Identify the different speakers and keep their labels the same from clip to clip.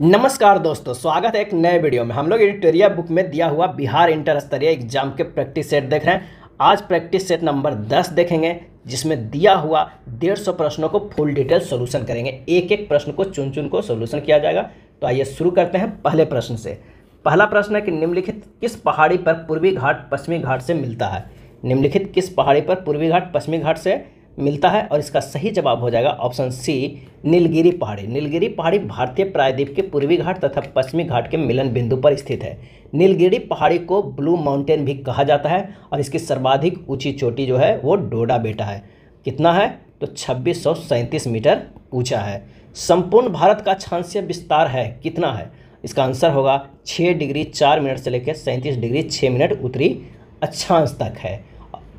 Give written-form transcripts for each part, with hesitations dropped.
Speaker 1: नमस्कार दोस्तों, स्वागत है एक नए वीडियो में। हम लोग एडिटोरिया बुक में दिया हुआ बिहार इंटर स्तरीय एग्जाम के प्रैक्टिस सेट देख रहे हैं। आज प्रैक्टिस सेट नंबर 10 देखेंगे, जिसमें दिया हुआ 150 प्रश्नों को फुल डिटेल सोल्यूशन करेंगे। एक एक प्रश्न को चुन चुन को सोल्यूशन किया जाएगा। तो आइए शुरू करते हैं पहले प्रश्न से। पहला प्रश्न है कि निम्नलिखित किस पहाड़ी पर पूर्वी घाट पश्चिमी घाट से मिलता है। निम्नलिखित किस पहाड़ी पर पूर्वी घाट पश्चिमी घाट से मिलता है, और इसका सही जवाब हो जाएगा ऑप्शन सी, नीलगिरी पहाड़ी। नीलगिरी पहाड़ी भारतीय प्रायद्वीप के पूर्वी घाट तथा पश्चिमी घाट के मिलन बिंदु पर स्थित है। नीलगिरी पहाड़ी को ब्लू माउंटेन भी कहा जाता है, और इसकी सर्वाधिक ऊंची चोटी जो है वो डोडा बेटा है। कितना है तो 2637 मीटर ऊंचा है। संपूर्ण भारत का अक्षांशीय विस्तार है कितना है, इसका आंसर होगा 6 डिग्री 4 मिनट से लेकर 37 डिग्री 6 मिनट उत्तरी अक्षांश तक है।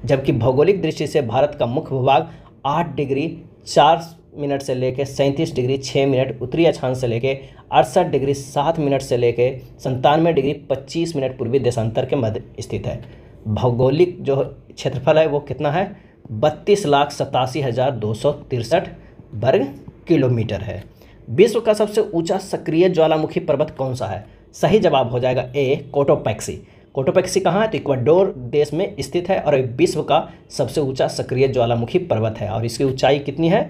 Speaker 1: जबकि भौगोलिक दृष्टि से भारत का मुख्य भूभाग 8 डिग्री 4 मिनट से लेकर 37 डिग्री 6 मिनट उत्तरी अक्षांश से लेकर 68 डिग्री 7 मिनट से लेकर 97 डिग्री 25 मिनट पूर्वी देशांतर के मध्य स्थित है। भौगोलिक जो क्षेत्रफल है वो कितना है, 32,87,263 वर्ग किलोमीटर है। विश्व का सबसे ऊंचा सक्रिय ज्वालामुखी पर्वत कौन सा है। सही जवाब हो जाएगा ए, कोटोपैक्सी। कोटोपैक्सी कहाँ है तो इक्वाडोर देश में स्थित है, और विश्व का सबसे ऊंचा सक्रिय ज्वालामुखी पर्वत है, और इसकी ऊंचाई कितनी है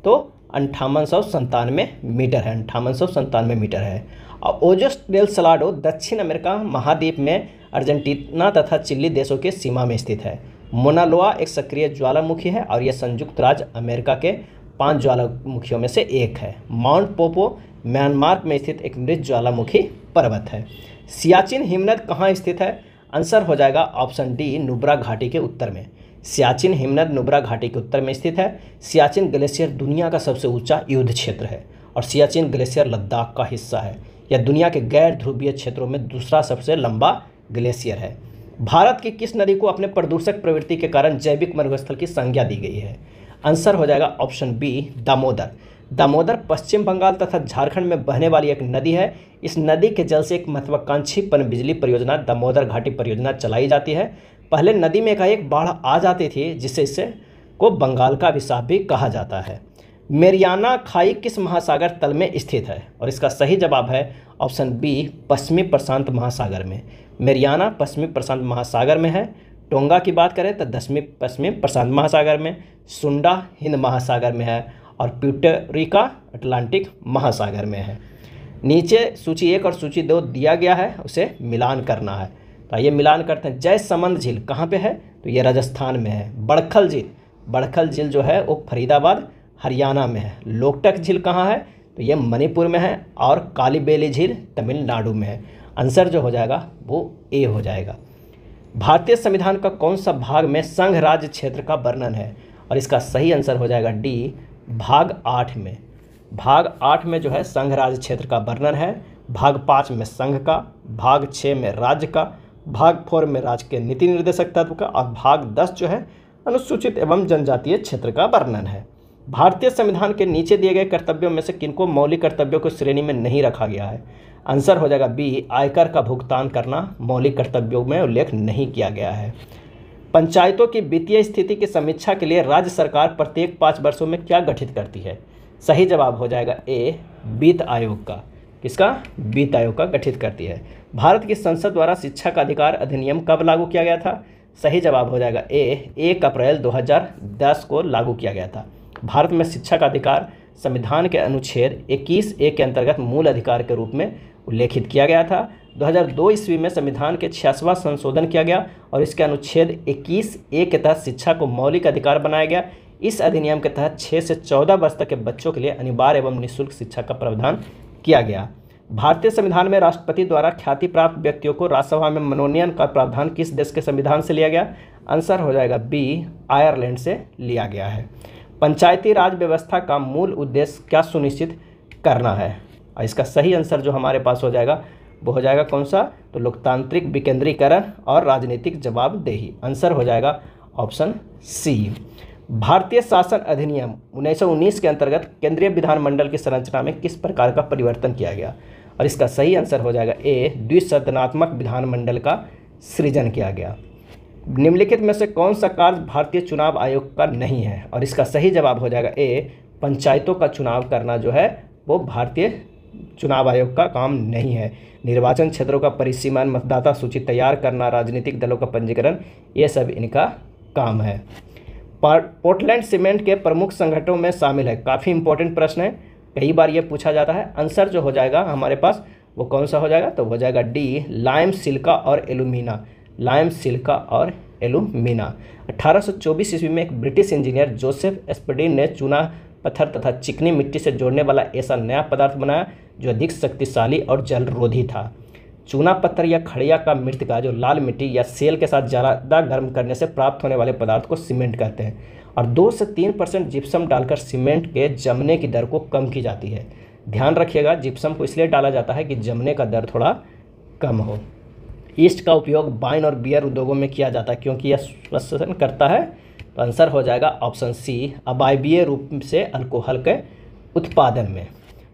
Speaker 1: तो 5897 मीटर है। 5897 मीटर है। और ओजोस डेल सलाडो दक्षिण अमेरिका महाद्वीप में अर्जेंटीना तथा चिली देशों के सीमा में स्थित है। मोनालोआ एक सक्रिय ज्वालामुखी है, और यह संयुक्त राज्य अमेरिका के 5 ज्वालामुखियों में से एक है। माउंट पोपो म्यांमार में स्थित एक मृत ज्वालामुखी पर्वत है। सियाचिन हिमनद कहाँ स्थित है, आंसर हो जाएगा ऑप्शन डी, नुब्रा घाटी के उत्तर में। सियाचिन हिमनद नुब्रा घाटी के उत्तर में स्थित है। सियाचिन ग्लेशियर दुनिया का सबसे ऊंचा युद्ध क्षेत्र है, और सियाचिन ग्लेशियर लद्दाख का हिस्सा है। यह दुनिया के गैर ध्रुवीय क्षेत्रों में दूसरा सबसे लंबा ग्लेशियर है। भारत की किस नदी को अपने प्रदूषक प्रवृत्ति के कारण जैविक मरुस्थल की संज्ञा दी गई है, आंसर हो जाएगा ऑप्शन बी, दामोदर। दामोदर पश्चिम बंगाल तथा झारखंड में बहने वाली एक नदी है। इस नदी के जल से एक महत्वाकांक्षी पनबिजली परियोजना दामोदर घाटी परियोजना चलाई जाती है। पहले नदी में एकाएक बाढ़ आ जाती थी, जिससे इसे को बंगाल का अभिशाप भी कहा जाता है। मेरियाना खाई किस महासागर तल में स्थित है, और इसका सही जवाब है ऑप्शन बी, पश्चिमी प्रशांत महासागर में। मेरियाना पश्चिमी प्रशांत महासागर में है। टोंगा की बात करें तो पश्चिमी प्रशांत महासागर में, सुंडा हिंद महासागर में है, और प्यूटरिका अटलांटिक महासागर में है। नीचे सूची 1 और सूची 2 दिया गया है, उसे मिलान करना है। तो ये मिलान करते हैं। जयसमंद झील कहाँ पे है तो ये राजस्थान में है। बड़खल झील जो है वो फरीदाबाद हरियाणा में है। लोकटक झील कहाँ है तो ये मणिपुर में है, और कालीबेली झील तमिलनाडु में है। आंसर जो हो जाएगा वो ए हो जाएगा। भारतीय संविधान का कौन सा भाग में संघ राज्य क्षेत्र का वर्णन है, और इसका सही आंसर हो जाएगा डी, भाग 8 में। भाग 8 में जो है संघ राज्य क्षेत्र का वर्णन है। भाग 5 में संघ का, भाग 6 में राज्य का, भाग 4 में राज्य के नीति निर्देशक तत्व का, और भाग 10 जो है अनुसूचित एवं जनजातीय क्षेत्र का वर्णन है। भारतीय संविधान के नीचे दिए गए कर्तव्यों में से किनको मौलिक कर्तव्यों को श्रेणी में नहीं रखा गया है, आंसर हो जाएगा बी, आयकर का भुगतान करना मौलिक कर्तव्यों में उल्लेख नहीं किया गया है। पंचायतों की वित्तीय स्थिति की समीक्षा के लिए राज्य सरकार प्रत्येक 5 वर्षों में क्या गठित करती है। सही जवाब हो जाएगा ए, वित्त आयोग का। किसका, वित्त आयोग का गठित करती है। भारत की संसद द्वारा शिक्षा का अधिकार अधिनियम कब लागू किया गया था। सही जवाब हो जाएगा ए, 1 अप्रैल 2010 को लागू किया गया था। भारत में शिक्षा का अधिकार संविधान के अनुच्छेद 21A के अंतर्गत मूल अधिकार के रूप में उल्लेखित किया गया था। 2002 ईस्वी में संविधान के 86वां संशोधन किया गया, और इसके अनुच्छेद 21A के तहत शिक्षा को मौलिक अधिकार बनाया गया। इस अधिनियम के तहत 6 से 14 वर्ष तक के बच्चों के लिए अनिवार्य एवं निःशुल्क शिक्षा का प्रावधान किया गया। भारतीय संविधान में राष्ट्रपति द्वारा ख्याति प्राप्त व्यक्तियों को राज्यसभा में मनोनयन का प्रावधान किस देश के संविधान से लिया गया, आंसर हो जाएगा बी, आयरलैंड से लिया गया है। पंचायती राज व्यवस्था का मूल उद्देश्य क्या सुनिश्चित करना है, और इसका सही आंसर जो हमारे पास हो जाएगा वो हो जाएगा कौन सा तो लोकतांत्रिक विकेंद्रीकरण और राजनीतिक जवाबदेही। आंसर हो जाएगा ऑप्शन सी। भारतीय शासन अधिनियम 1919 के अंतर्गत केंद्रीय विधानमंडल की संरचना में किस प्रकार का परिवर्तन किया गया, और इसका सही आंसर हो जाएगा ए, द्विसदनात्मक विधानमंडल का सृजन किया गया। निम्नलिखित में से कौन सा कार्य भारतीय चुनाव आयोग का नहीं है, और इसका सही जवाब हो जाएगा ए, पंचायतों का चुनाव करना जो है वो भारतीय चुनाव आयोग का काम नहीं है। निर्वाचन क्षेत्रों का परिसीमन, मतदाता सूची तैयार करना, राजनीतिक दलों का पंजीकरण, ये सब इनका काम है। पोर्टलैंड सीमेंट के प्रमुख संगठनों में शामिल है। काफ़ी इंपॉर्टेंट प्रश्न है, कई बार ये पूछा जाता है। आंसर जो हो जाएगा हमारे पास वो कौन सा हो जाएगा, तो हो जाएगा डी, लाइम, सिलिका और एल्यूमिना। लाइम, सिलिका और एल्यूमिना। 1824 ईस्वी में एक ब्रिटिश इंजीनियर जोसेफ एस्परडीन ने चूना पत्थर तथा चिकनी मिट्टी से जोड़ने वाला ऐसा नया पदार्थ बनाया जो अधिक शक्तिशाली और जलरोधी था। चूना पत्थर या खड़िया का मृतिका जो लाल मिट्टी या सेल के साथ ज़्यादा गर्म करने से प्राप्त होने वाले पदार्थ को सीमेंट कहते हैं, और 2 से 3% जिप्सम डालकर सीमेंट के जमने की दर को कम की जाती है। ध्यान रखिएगा, जिप्सम को इसलिए डाला जाता है कि जमने का दर थोड़ा कम हो। ईस्ट का उपयोग वाइन और बियर उद्योगों में किया जाता है क्योंकि यह श्वसन करता है। तो आंसर हो जाएगा ऑप्शन सी, अवायवीय रूप से अल्कोहल के उत्पादन में।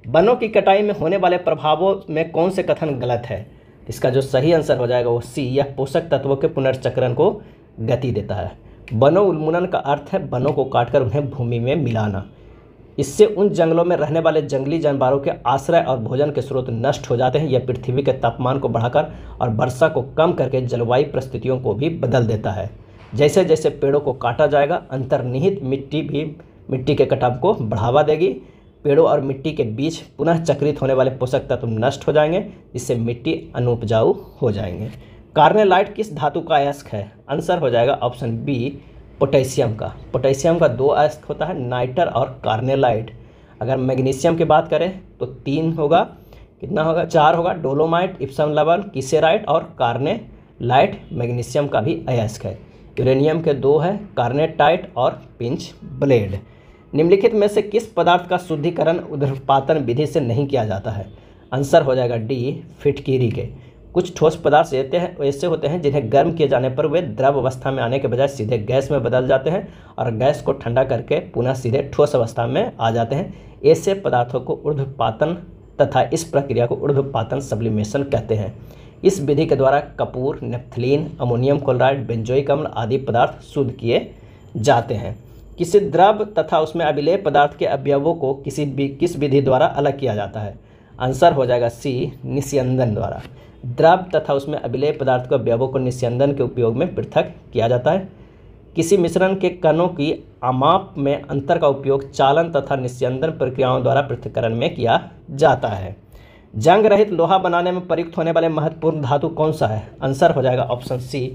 Speaker 1: वनों की कटाई में होने वाले प्रभावों में कौन से कथन गलत है? इसका जो सही आंसर हो जाएगा वो सी, यह पोषक तत्वों के पुनर्चक्रण को गति देता है। वनों उन्मूलन का अर्थ है वनों को काटकर उन्हें भूमि में मिलाना। इससे उन जंगलों में रहने वाले जंगली जानवरों के आश्रय और भोजन के स्रोत नष्ट हो जाते हैं। यह पृथ्वी के तापमान को बढ़ाकर और वर्षा को कम करके जलवायु परिस्थितियों को भी बदल देता है। जैसे जैसे पेड़ों को काटा जाएगा, अंतर्निहित मिट्टी भी मिट्टी के कटाव को बढ़ावा देगी। पेड़ों और मिट्टी के बीच पुनः चक्रित होने वाले पोषक तत्व नष्ट हो जाएंगे, जिससे मिट्टी अनुपजाऊ हो जाएंगे। कार्नेलाइट किस धातु का अयस्क है? आंसर हो जाएगा ऑप्शन बी, पोटेशियम का। पोटेशियम का 2 अयस्क होता है, नाइटर और कार्नेलाइट। अगर मैग्नीशियम की बात करें तो 3 होगा, कितना होगा, 4 होगा, डोलोमाइट, इप्सम लवण, कीसेराइट और कार्नेलाइट मैग्नीशियम का भी अयस्क है। यूरेनियम के 2 है, कार्नेटाइट और पिंच ब्लेड। निम्नलिखित में से किस पदार्थ का शुद्धिकरण ऊर्ध्वपातन विधि से नहीं किया जाता है? आंसर हो जाएगा डी, फिटकीरी के। कुछ ठोस पदार्थ ऐसे होते हैं जिन्हें गर्म किए जाने पर वे द्रव अवस्था में आने के बजाय सीधे गैस में बदल जाते हैं और गैस को ठंडा करके पुनः सीधे ठोस अवस्था में आ जाते हैं। ऐसे पदार्थों को ऊर्ध्वपातन तथा इस प्रक्रिया को ऊर्ध्वपातन सब्लिमेशन कहते हैं। इस विधि के द्वारा Kapoor, naphthalene, ammonium chloride, benzoic अम्ल आदि पदार्थ शुद्ध किए जाते हैं। किसी द्रव तथा उसमें अभिलेय पदार्थ के अवयवों को किस विधि द्वारा अलग किया जाता है? आंसर हो जाएगा सी, निस्यंदन द्वारा। द्रव तथा उसमें अभिलेय पदार्थ के अवयवों को निस्यंदन के उपयोग में पृथक किया जाता है। किसी मिश्रण के कणों की आमाप में अंतर का उपयोग चालन तथा निस्यंदन प्रक्रियाओं द्वारा पृथक्करण में किया जाता है। जंग रहित लोहा बनाने में प्रयुक्त होने वाले महत्वपूर्ण धातु कौन सा है? आंसर हो जाएगा ऑप्शन सी,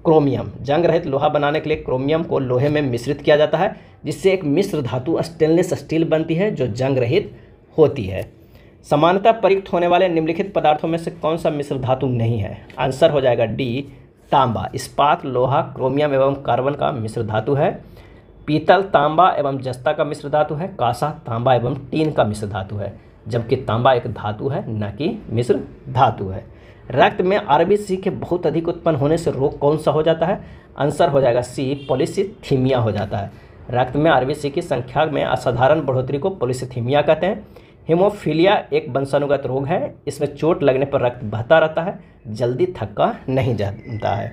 Speaker 1: क्रोमियम। जंग रहित लोहा बनाने के लिए क्रोमियम को लोहे में मिश्रित किया जाता है, जिससे एक मिश्र धातु स्टेनलेस स्टील बनती है जो जंग रहित होती है। सामान्यतः प्रयुक्त होने वाले निम्नलिखित पदार्थों में से कौन सा मिश्र धातु नहीं है? आंसर हो जाएगा डी, तांबा। इस्पात, लोहा, क्रोमियम एवं कार्बन का मिश्र धातु है। पीतल तांबा एवं जस्ता का मिश्र धातु है। कांसा तांबा एवं टीन का मिश्र धातु है, जबकि तांबा एक धातु है न कि मिश्र धातु है। रक्त में आरबीसी के बहुत अधिक उत्पन्न होने से रोग कौन सा हो जाता है? आंसर हो जाएगा सी, पॉलीसिथीमिया हो जाता है। रक्त में आरबीसी की संख्या में असाधारण बढ़ोतरी को पॉलीसिथीमिया कहते हैं। हीमोफीलिया एक वंशानुगत रोग है। इसमें चोट लगने पर रक्त बहता रहता है, जल्दी थक्का नहीं जाता है।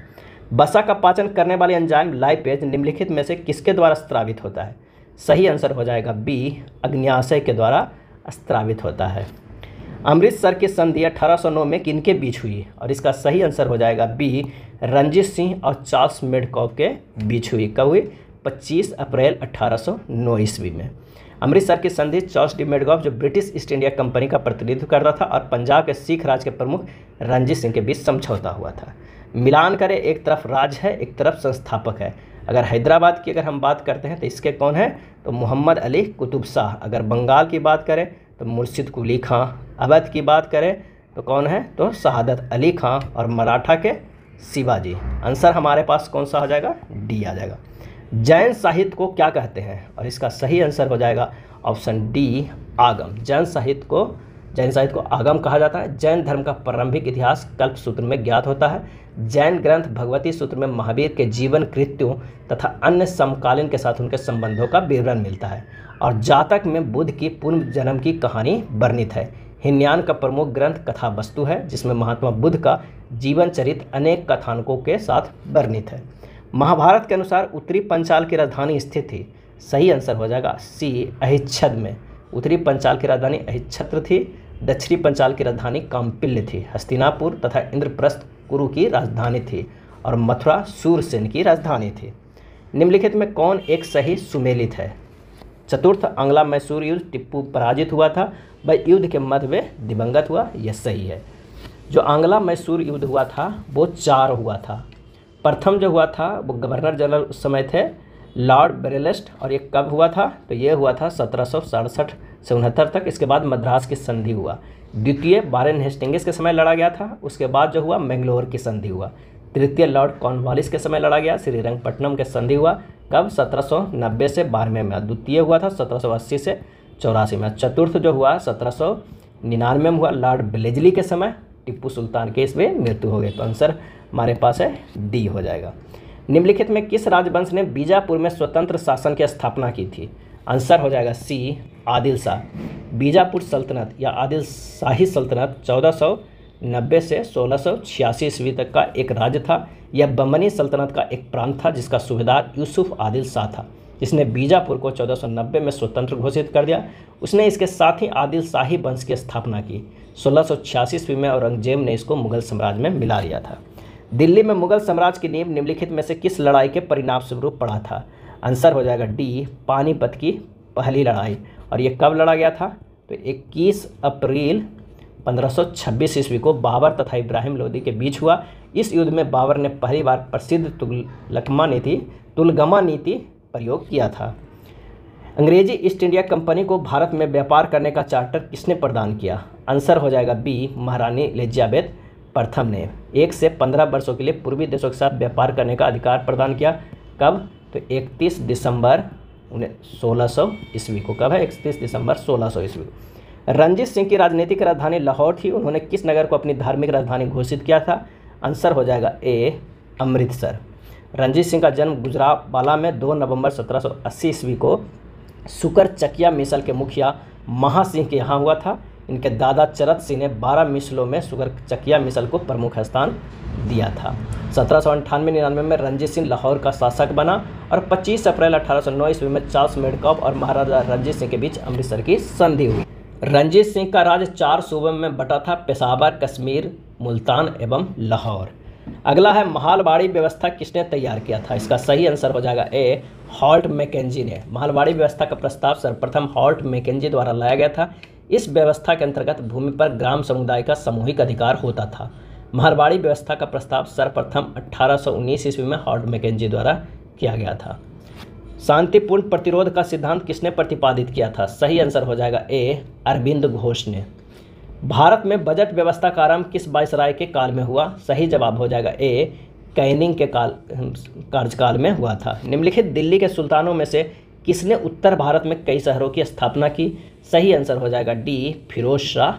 Speaker 1: वसा का पाचन करने वाले एंजाइम लाइपेज निम्नलिखित में से किसके द्वारा स्रावित होता है? सही आंसर हो जाएगा बी, अग्न्याशय के द्वारा स्रावित होता है। अमृतसर की संधि 1809 में किनके बीच हुई? और इसका सही आंसर हो जाएगा बी, रंजीत सिंह और चार्ल्स मेडकॉफ के बीच हुई। कब हुई? 25 अप्रैल 1809 ईस्वी में। अमृतसर की संधि चार्ल्स डी मेडकॉफ जो ब्रिटिश ईस्ट इंडिया कंपनी का प्रतिनिधित्व करता था और पंजाब के सिख राज के प्रमुख रंजीत सिंह के बीच समझौता हुआ था। मिलान करें, एक तरफ राज है, एक तरफ संस्थापक है। अगर हैदराबाद की हम बात करते हैं तो इसके कौन है? तो मोहम्मद अली कुतुब शाह। अगर बंगाल की बात करें तो मुर्शिद कुली खां। अवध की बात करें तो कौन है? तो शहादत अली खां। और मराठा के शिवाजी। आंसर हमारे पास कौन सा आ जाएगा? डी आ जाएगा। जैन साहित्य को क्या कहते हैं? और इसका सही आंसर हो जाएगा ऑप्शन डी, आगम। जैन साहित्य को आगम कहा जाता है। जैन धर्म का प्रारंभिक इतिहास कल्प सूत्र में ज्ञात होता है। जैन ग्रंथ भगवती सूत्र में महावीर के जीवन कृत्यों तथा अन्य समकालीन के साथ उनके संबंधों का विवरण मिलता है। और जातक में बुद्ध की पूर्व जन्म की कहानी वर्णित है। हिनयान का प्रमुख ग्रंथ कथा वस्तु है, जिसमें महात्मा बुद्ध का जीवन चरित्र अनेक कथानकों के साथ वर्णित है। महाभारत के अनुसार उत्तरी पंचाल की राजधानी स्थित थी। सही आंसर हो जाएगा सी, अहिच्छत्र में। उत्तरी पंचाल की राजधानी अहिच्छत्र थी। दक्षिणी पंचाल की राजधानी काम्पिल्य थी। हस्तिनापुर तथा इंद्रप्रस्थ कुरु की राजधानी थी और मथुरा शूरसेन की राजधानी थी। निम्नलिखित में कौन एक सही सुमेलित है? चतुर्थ आंग्ला मैसूर युद्ध, टिप्पू पराजित हुआ था, वह युद्ध के मध्य में दिवंगत हुआ, यह सही है। जो आंग्ला मैसूर युद्ध हुआ था वो 4 हुआ था। प्रथम जो हुआ था वो गवर्नर जनरल उस समय थे लॉर्ड बेरेलेस्ट, और ये कब हुआ था? तो ये हुआ था 1767 से 69 तक। इसके बाद मद्रास की संधि हुआ। द्वितीय वारेन हेस्टिंग्स के समय लड़ा गया था। उसके बाद जो हुआ मैंगलोर की संधि हुआ। तृतीय लॉर्ड कॉर्नवालिस के समय लड़ा गया। श्रीरंगपट्टनम के संधि हुआ कब? 1790 से 12 में। द्वितीय हुआ था 1780 से 84 में। चतुर्थ जो हुआ 1799 में हुआ लॉर्ड ब्लेजली के समय। टिप्पू सुल्तान के इसमें मृत्यु हो गई। तो आंसर हमारे पास है डी हो जाएगा। निम्नलिखित में किस राजवंश ने बीजापुर में स्वतंत्र शासन की स्थापना की थी? आंसर हो जाएगा सी, आदिल शाह। बीजापुर सल्तनत या आदिल शाही सल्तनत 1490 से 1686 ईस्वी तक का एक राज्य था। यह बमनी सल्तनत का एक प्रांत था जिसका सूबेदार यूसुफ आदिल शाह था, जिसने बीजापुर को 1490 में स्वतंत्र घोषित कर दिया। उसने इसके साथ ही आदिल शाही वंश की स्थापना की। 1686 ईस्वी में औरंगजेब ने इसको मुगल साम्राज्य में मिला लिया था। दिल्ली में मुगल साम्राज्य की नींव निम्नलिखित में से किस लड़ाई के परिणाम स्वरूप पड़ा था? आंसर हो जाएगा डी, पानीपत की पहली लड़ाई। और ये कब लड़ा गया था? तो 21 अप्रैल 1526 ईस्वी को बाबर तथा इब्राहिम लोदी के बीच हुआ। इस युद्ध में बाबर ने पहली बार प्रसिद्ध तुलगमा नीति प्रयोग किया था। अंग्रेजी ईस्ट इंडिया कंपनी को भारत में व्यापार करने का चार्टर किसने प्रदान किया? आंसर हो जाएगा बी, महारानी एलिजाबेथ प्रथम ने 1 से 15 वर्षों के लिए पूर्वी देशों के साथ व्यापार करने का अधिकार प्रदान किया। कब? तो 31 दिसंबर 1600 ईस्वी को। कब है? 31 दिसंबर 1600 ईस्वी। रणजीत सिंह की राजनीतिक राजधानी लाहौर थी। उन्होंने किस नगर को अपनी धार्मिक राजधानी घोषित किया था? आंसर हो जाएगा ए, अमृतसर। रणजीत सिंह का जन्म गुजरावाला में 2 नवंबर 1780 ईस्वी को सुकर चकिया मिसल के मुखिया महासिंह के यहाँ हुआ था। इनके दादा चरत सिंह ने 12 मिसलों में सुकर चकिया मिसल को प्रमुख स्थान दिया था। 1798-99 में रणजीत सिंह लाहौर का शासक बना और 25 अप्रैल 1809 ईस्वी में चार्ल्स मेडकॉफ और महाराजा रणजीत सिंह के बीच अमृतसर की संधि हुई। रणजीत सिंह का राज्य 4 सूबों में बटा था, पेशावर, कश्मीर, मुल्तान एवं लाहौर। अगला है महलबाड़ी व्यवस्था किसने तैयार किया था? इसका सही आंसर हो जाएगा ए, हॉल्ट मैकेंजी ने। महलबाड़ी व्यवस्था का प्रस्ताव सर्वप्रथम हॉल्ट मैकेंजी द्वारा लाया गया था। इस व्यवस्था के अंतर्गत भूमि पर ग्राम समुदाय का सामूहिक अधिकार होता था। महलबाड़ी व्यवस्था का प्रस्ताव सर्वप्रथम 1819 ईस्वी में हॉल्ट मैकेंजी द्वारा किया गया था। शांतिपूर्ण प्रतिरोध का सिद्धांत किसने प्रतिपादित किया था? सही आंसर हो जाएगा ए, अरविंद घोष ने। भारत में बजट व्यवस्था का आरंभ किस वायसराय के काल में हुआ? सही जवाब हो जाएगा ए, कैनिंग के कार्यकाल में हुआ था। निम्नलिखित दिल्ली के सुल्तानों में से किसने उत्तर भारत में कई शहरों की स्थापना की? सही आंसर हो जाएगा डी, फिरोज शाह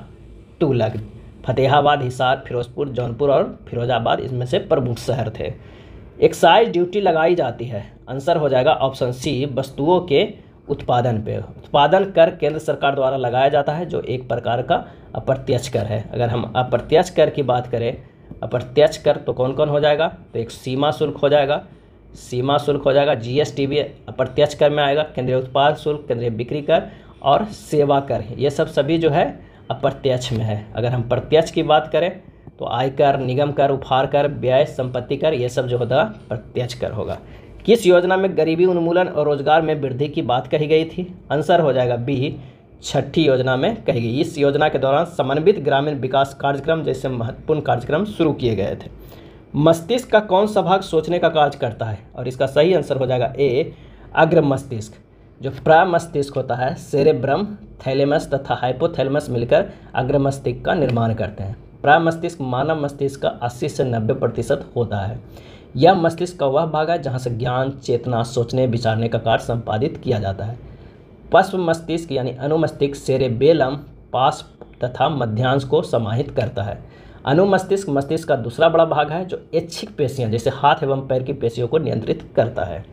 Speaker 1: तुगलक। फतेहाबाद, हिसार, फिरोजपुर, जौनपुर और फिरोजाबाद इसमें से प्रमुख शहर थे। एक्साइज ड्यूटी लगाई जाती है। आंसर हो जाएगा ऑप्शन सी, वस्तुओं के उत्पादन पे। उत्पादन कर केंद्र सरकार द्वारा लगाया जाता है, जो एक प्रकार का अप्रत्यक्ष कर है। अगर हम अप्रत्यक्ष कर की बात करें, अप्रत्यक्ष कर तो कौन कौन हो जाएगा? तो एक सीमा शुल्क हो जाएगा, सीमा शुल्क हो जाएगा, जीएसटी भी अप्रत्यक्ष कर में आएगा, केंद्रीय उत्पाद शुल्क, केंद्रीय बिक्री कर और सेवा कर, ये सब सभी जो है अप्रत्यक्ष में है। अगर हम प्रत्यक्ष की बात करें तो आयकर, निगम कर, उपहार कर, व्यय, संपत्ति कर, ये सब जो होगा प्रत्यक्ष कर होगा। किस योजना में गरीबी उन्मूलन और रोजगार में वृद्धि की बात कही गई थी? आंसर हो जाएगा बी, 6ठी योजना में कही गई। इस योजना के दौरान समन्वित ग्रामीण विकास कार्यक्रम जैसे महत्वपूर्ण कार्यक्रम शुरू किए गए थे। मस्तिष्क का कौन सा भाग सोचने का कार्य करता है? और इसका सही आंसर हो जाएगा ए, अग्र मस्तिष्क। जो प्रमस्तिष्क होता है, सेरेब्रम, थैलेमस तथा हाइपोथैलेमस मिलकर अग्र मस्तिष्क का निर्माण करते हैं। प्रमस्तिष्क मानव मस्तिष्क का 80 से 90% होता है। यह मस्तिष्क का वह भाग है जहाँ से ज्ञान, चेतना, सोचने, विचारने का कार्य संपादित किया जाता है। पश्च मस्तिष्क यानी अनुमस्तिष्क सेरेबेलम, पास तथा मध्यांश को समाहित करता है। अनुमस्तिष्क मस्तिष्क का दूसरा बड़ा भाग है जो ऐच्छिक पेशियां जैसे हाथ एवं पैर की पेशियों को नियंत्रित करता है।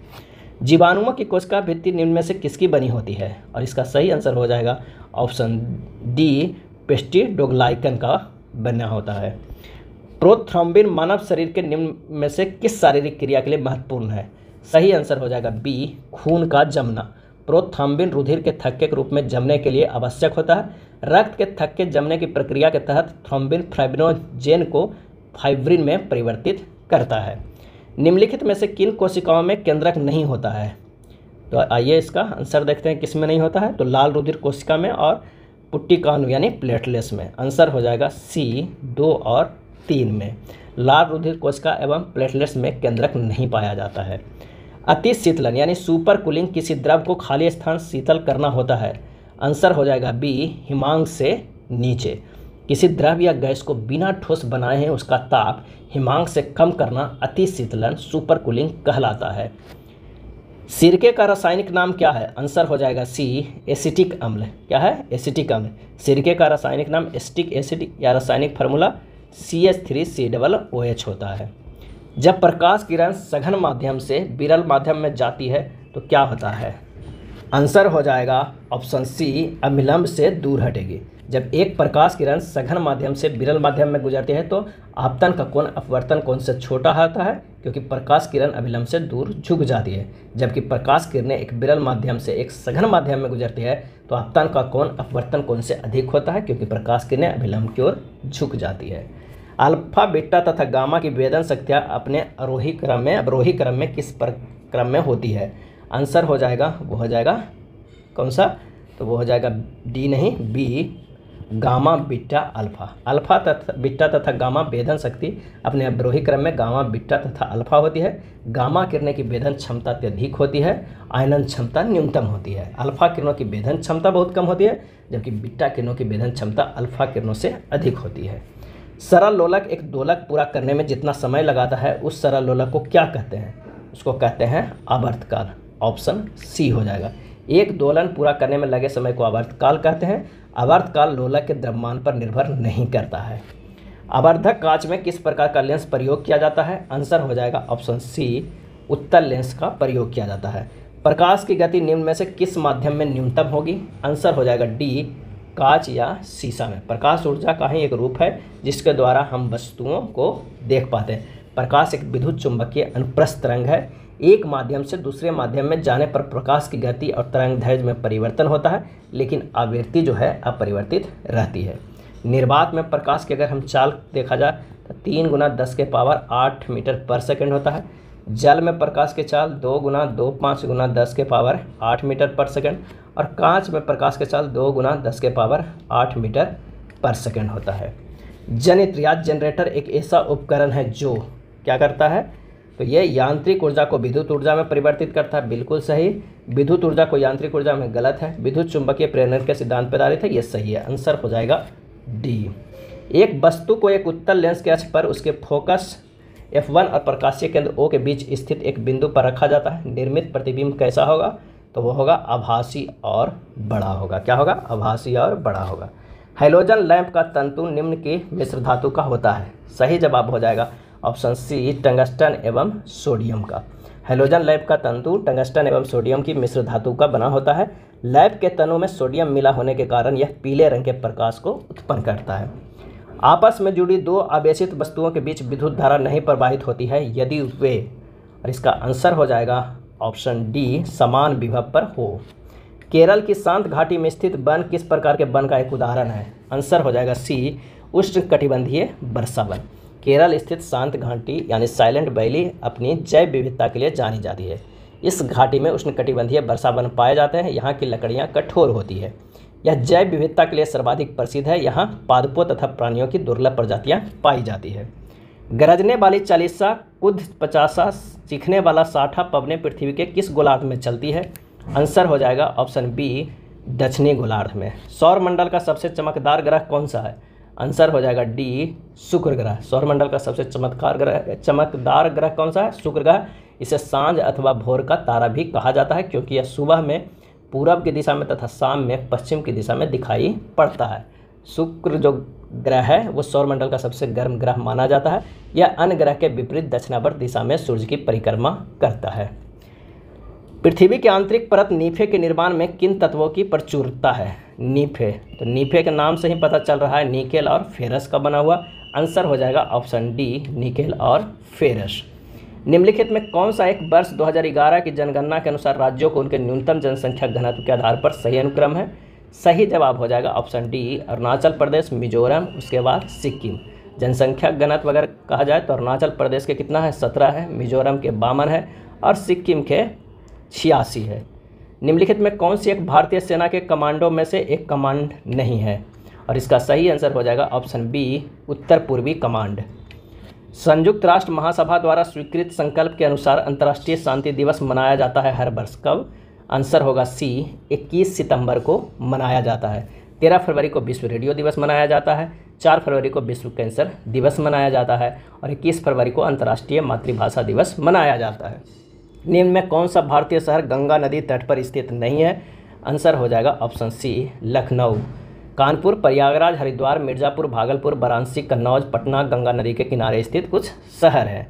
Speaker 1: जीवाणुओं की कोशिका भित्ति निम्न में से किसकी बनी होती है? और इसका सही आंसर हो जाएगा ऑप्शन डी, पेस्टिडोग्लाइकन का बना होता है। प्रोथ्रोम्बिन मानव शरीर के निम्न में से किस शारीरिक क्रिया के लिए महत्वपूर्ण है? सही आंसर हो जाएगा बी, खून का जमना। प्रोथ्राम्बिन रुधिर के थक्के के रूप में जमने के लिए आवश्यक होता है। रक्त के थक्के जमने की प्रक्रिया के तहत थ्रोम्बिन फाइब्रिनोजेन को फाइब्रिन में परिवर्तित करता है। निम्नलिखित में से किन कोशिकाओं में केंद्रक नहीं होता है? तो आइए इसका आंसर देखते हैं किस में नहीं होता है। तो लाल रुधिर कोशिका में और पुट्टिकाणु यानी प्लेटलेट्स में। आंसर हो जाएगा सी 2 और 3 में। लाल रुधिर कोशिका एवं प्लेटलेट्स में केंद्रक नहीं पाया जाता है। अति शीतलन यानी सुपर कूलिंग किसी द्रव को खाली स्थान शीतल करना होता है। आंसर हो जाएगा बी हिमांक से नीचे। किसी द्रव या गैस को बिना ठोस बनाए हैं उसका ताप हिमांक से कम करना अति शीतलन सुपर कूलिंग कहलाता है। सिरके का रासायनिक नाम क्या है? आंसर हो जाएगा सी एसिटिक अम्ल। क्या है? एसिटिक अम्ल। सिरके का रासायनिक नाम एसिटिक एसिड या रासायनिक फार्मूला CH3COOH होता है। जब प्रकाश किरण सघन माध्यम से विरल माध्यम में जाती है तो क्या होता है? आंसर हो जाएगा ऑप्शन सी अभिलंब से दूर हटेगी। जब एक प्रकाश किरण सघन माध्यम से विरल माध्यम में गुजरती है तो आपतन का कोण अपवर्तन कोण से छोटा होता है, क्योंकि प्रकाश किरण अभिलंब से दूर झुक जाती है। जबकि प्रकाश किरणें एक विरल माध्यम से एक सघन माध्यम में गुजरती है तो आपतन का कोण अपवर्तन कोण से अधिक होता है, क्योंकि प्रकाश किरणें अभिलंब की ओर झुक जाती है। अल्फा, बीटा तथा गामा की वेदन शक्तियाँ अपने अवरोही क्रम में किस क्रम में होती है? आंसर हो जाएगा वो हो जाएगा कौन सा? तो वो हो जाएगा डी नहीं B gamma beta alpha. Alpha तथा बीटा तथा गामा वेदन शक्ति अपने अवरोही क्रम में गामा बीटा तथा अल्फा होती है। गामा किरणें की वेदन क्षमता अत्यधिक होती है, आयनन क्षमता न्यूनतम होती है। अल्फा किरणों की वेदन क्षमता बहुत कम होती है, जबकि बीटा किरणों की वेदन क्षमता अल्फा किरणों से अधिक होती है। सरल लोलक एक दोलक पूरा करने में जितना समय लगाता है उस सरल लोलक को क्या कहते हैं? उसको कहते हैं आवर्तकाल। ऑप्शन सी हो जाएगा। एक दोलन पूरा करने में लगे समय को आवर्तकाल कहते हैं। आवर्तकाल लोलक के द्रव्यमान पर निर्भर नहीं करता है। आवर्धक कांच में किस प्रकार का लेंस प्रयोग किया जाता है? आंसर हो जाएगा ऑप्शन सी उत्तल लेंस का प्रयोग किया जाता है। प्रकाश की गति निम्न में से किस माध्यम में न्यूनतम होगी? आंसर हो जाएगा डी कांच या शीशा में। प्रकाश ऊर्जा का ही एक रूप है जिसके द्वारा हम वस्तुओं को देख पाते हैं। प्रकाश एक विद्युत चुंबकीय अनुप्रस्थ तरंग है। एक माध्यम से दूसरे माध्यम में जाने पर प्रकाश की गति और तरंग दैर्घ्य में परिवर्तन होता है, लेकिन आवृत्ति जो है अपरिवर्तित रहती है। निर्वात में प्रकाश की अगर हम चाल देखा जाए तो 3 × 10⁸ मीटर पर सेकंड होता है। जल में प्रकाश की चाल 2 × 25 × 10⁸ मीटर पर सेकंड और कांच में प्रकाश की चाल 2 × 10⁸ मीटर पर सेकंड होता है। जनित्र या जनरेटर एक ऐसा उपकरण है जो क्या करता है? तो ये यांत्रिक ऊर्जा को विद्युत ऊर्जा में परिवर्तित करता है। बिल्कुल सही। विद्युत ऊर्जा को यांत्रिक ऊर्जा में गलत है। विद्युत चुंबकीय प्रेरण के सिद्धांत पर आधारित है, ये सही है। आंसर हो जाएगा डी। एक वस्तु को एक उत्तल लेंस के अक्ष पर उसके फोकस F1 और प्रकाशीय केंद्र O के बीच स्थित एक बिंदु पर रखा जाता है। निर्मित प्रतिबिंब कैसा होगा? तो वो होगा आभासी और बड़ा होगा। क्या होगा? आभासी और बड़ा होगा। हैलोजन लैंप का तंतु निम्न की मिश्र धातु का होता है। सही जवाब हो जाएगा ऑप्शन सी टंगस्टन एवं सोडियम का। हैलोजन लैंप का तंतु टंगस्टन एवं सोडियम की मिश्र धातु का बना होता है। लैंप के तनों में सोडियम मिला होने के कारण यह पीले रंग के प्रकाश को उत्पन्न करता है। आपस में जुड़ी दो आवेशित वस्तुओं के बीच विद्युत धारा नहीं प्रवाहित होती है यदि वे, और इसका आंसर हो जाएगा ऑप्शन डी समान विभव पर हो। केरल की शांत घाटी में स्थित वन किस प्रकार के वन का एक उदाहरण है? आंसर हो जाएगा सी उष्णकटिबंधीय वर्षा वन। केरल स्थित शांत घाटी यानी साइलेंट वैली अपनी जैव विविधता के लिए जानी जाती है। इस घाटी में उष्णकटिबंधीय वर्षा वन पाए जाते हैं। यहाँ की लकड़ियाँ कठोर होती है। यह जैव विविधता के लिए सर्वाधिक प्रसिद्ध है। यहाँ पादपों तथा प्राणियों की दुर्लभ प्रजातियाँ पाई जाती है। गरजने वाली चालीसा, कुद 50, चीखने वाला 60 पवने पृथ्वी के किस गोलार्ध में चलती है? आंसर हो जाएगा ऑप्शन बी दक्षिणी गोलार्ध में। सौर मंडल का सबसे चमकदार ग्रह कौन सा है? आंसर हो जाएगा डी शुक्र ग्रह। सौरमंडल का सबसे चमकदार ग्रह कौन सा है? शुक्र ग्रह। इसे सांझ अथवा भोर का तारा भी कहा जाता है क्योंकि यह सुबह में पूरब की दिशा में तथा शाम में पश्चिम की दिशा में दिखाई पड़ता है। शुक्र जो ग्रह है वो सौरमंडल का सबसे गर्म ग्रह माना जाता है। यह अन्य ग्रह के विपरीत दक्षिणावर्त दिशा में सूर्य की परिक्रमा करता है। पृथ्वी की आंतरिक परत नीफे के निर्माण में किन तत्वों की प्रचुरता है? नीफे, तो नीफे के नाम से ही पता चल रहा है निकेल और फेरस का बना हुआ। आंसर हो जाएगा ऑप्शन डी निकेल और फेरस। निम्नलिखित में कौन सा एक वर्ष 2011 की जनगणना के अनुसार राज्यों को उनके न्यूनतम जनसंख्या घनत्व के आधार पर सही अनुक्रम है? सही जवाब हो जाएगा ऑप्शन डी, अरुणाचल प्रदेश, मिजोरम, उसके बाद सिक्किम। जनसंख्या घनत्व अगर कहा जाए तो अरुणाचल प्रदेश के कितना है? 17 है, मिजोरम के 52 है और सिक्किम के 86 है। निम्नलिखित में कौन सी एक भारतीय सेना के कमांडो में से एक कमांड नहीं है? और इसका सही आंसर हो जाएगा ऑप्शन बी, उत्तर पूर्वी कमांड। संयुक्त राष्ट्र महासभा द्वारा स्वीकृत संकल्प के अनुसार अंतर्राष्ट्रीय शांति दिवस मनाया जाता है हर वर्ष कब? आंसर होगा सी, 21 सितंबर को मनाया जाता है। 13 फरवरी को विश्व रेडियो दिवस मनाया जाता है, 4 फरवरी को विश्व कैंसर दिवस मनाया जाता है और 21 फरवरी को अंतर्राष्ट्रीय मातृभाषा दिवस मनाया जाता है। निम्न में कौन सा भारतीय शहर गंगा नदी तट पर स्थित नहीं है? आंसर हो जाएगा ऑप्शन सी, लखनऊ। कानपुर, प्रयागराज, हरिद्वार, मिर्ज़ापुर, भागलपुर, वाराणसी, कन्नौज, पटना गंगा नदी के किनारे स्थित कुछ शहर हैं।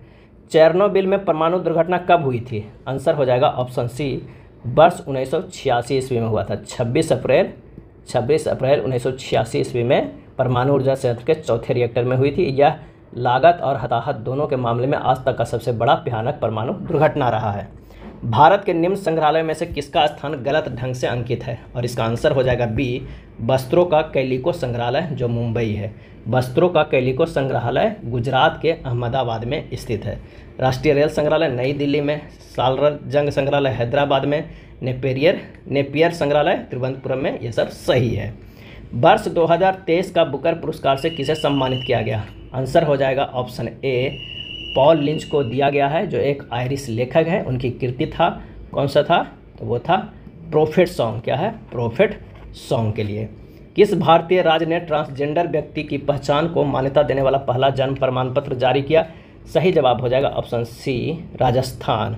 Speaker 1: चेरनोबिल में परमाणु दुर्घटना कब हुई थी? आंसर हो जाएगा ऑप्शन सी, वर्ष 1986 ईस्वी में हुआ था। 26 अप्रैल 1986 ईस्वी में परमाणु ऊर्जा संयंत्र के चौथे रिएक्टर में हुई थी। यह लागत और हताहत दोनों के मामले में आज तक का सबसे बड़ा भयानक परमाणु दुर्घटना रहा है। भारत के निम्न संग्रहालय में से किसका स्थान गलत ढंग से अंकित है? और इसका आंसर हो जाएगा बी, वस्त्रों का कैलिको संग्रहालय जो मुंबई है। वस्त्रों का कैलिको संग्रहालय गुजरात के अहमदाबाद में स्थित है। राष्ट्रीय रेल संग्रहालय नई दिल्ली में, सालर जंग संग्रहालय हैदराबाद में, नेपियर संग्रहालय तिरुवनंतपुरम में, ये सब सही है। वर्ष 2023 का बुकर पुरस्कार से किसे सम्मानित किया गया? आंसर हो जाएगा ऑप्शन ए, पॉल लिंच को दिया गया है जो एक आयरिश लेखक है। उनकी कृति था, कौन सा था? तो वो था प्रोफेट सॉन्ग। क्या है? प्रोफेट सॉन्ग के लिए। किस भारतीय राज्य ने ट्रांसजेंडर व्यक्ति की पहचान को मान्यता देने वाला पहला जन्म प्रमाण पत्र जारी किया? सही जवाब हो जाएगा ऑप्शन सी, राजस्थान।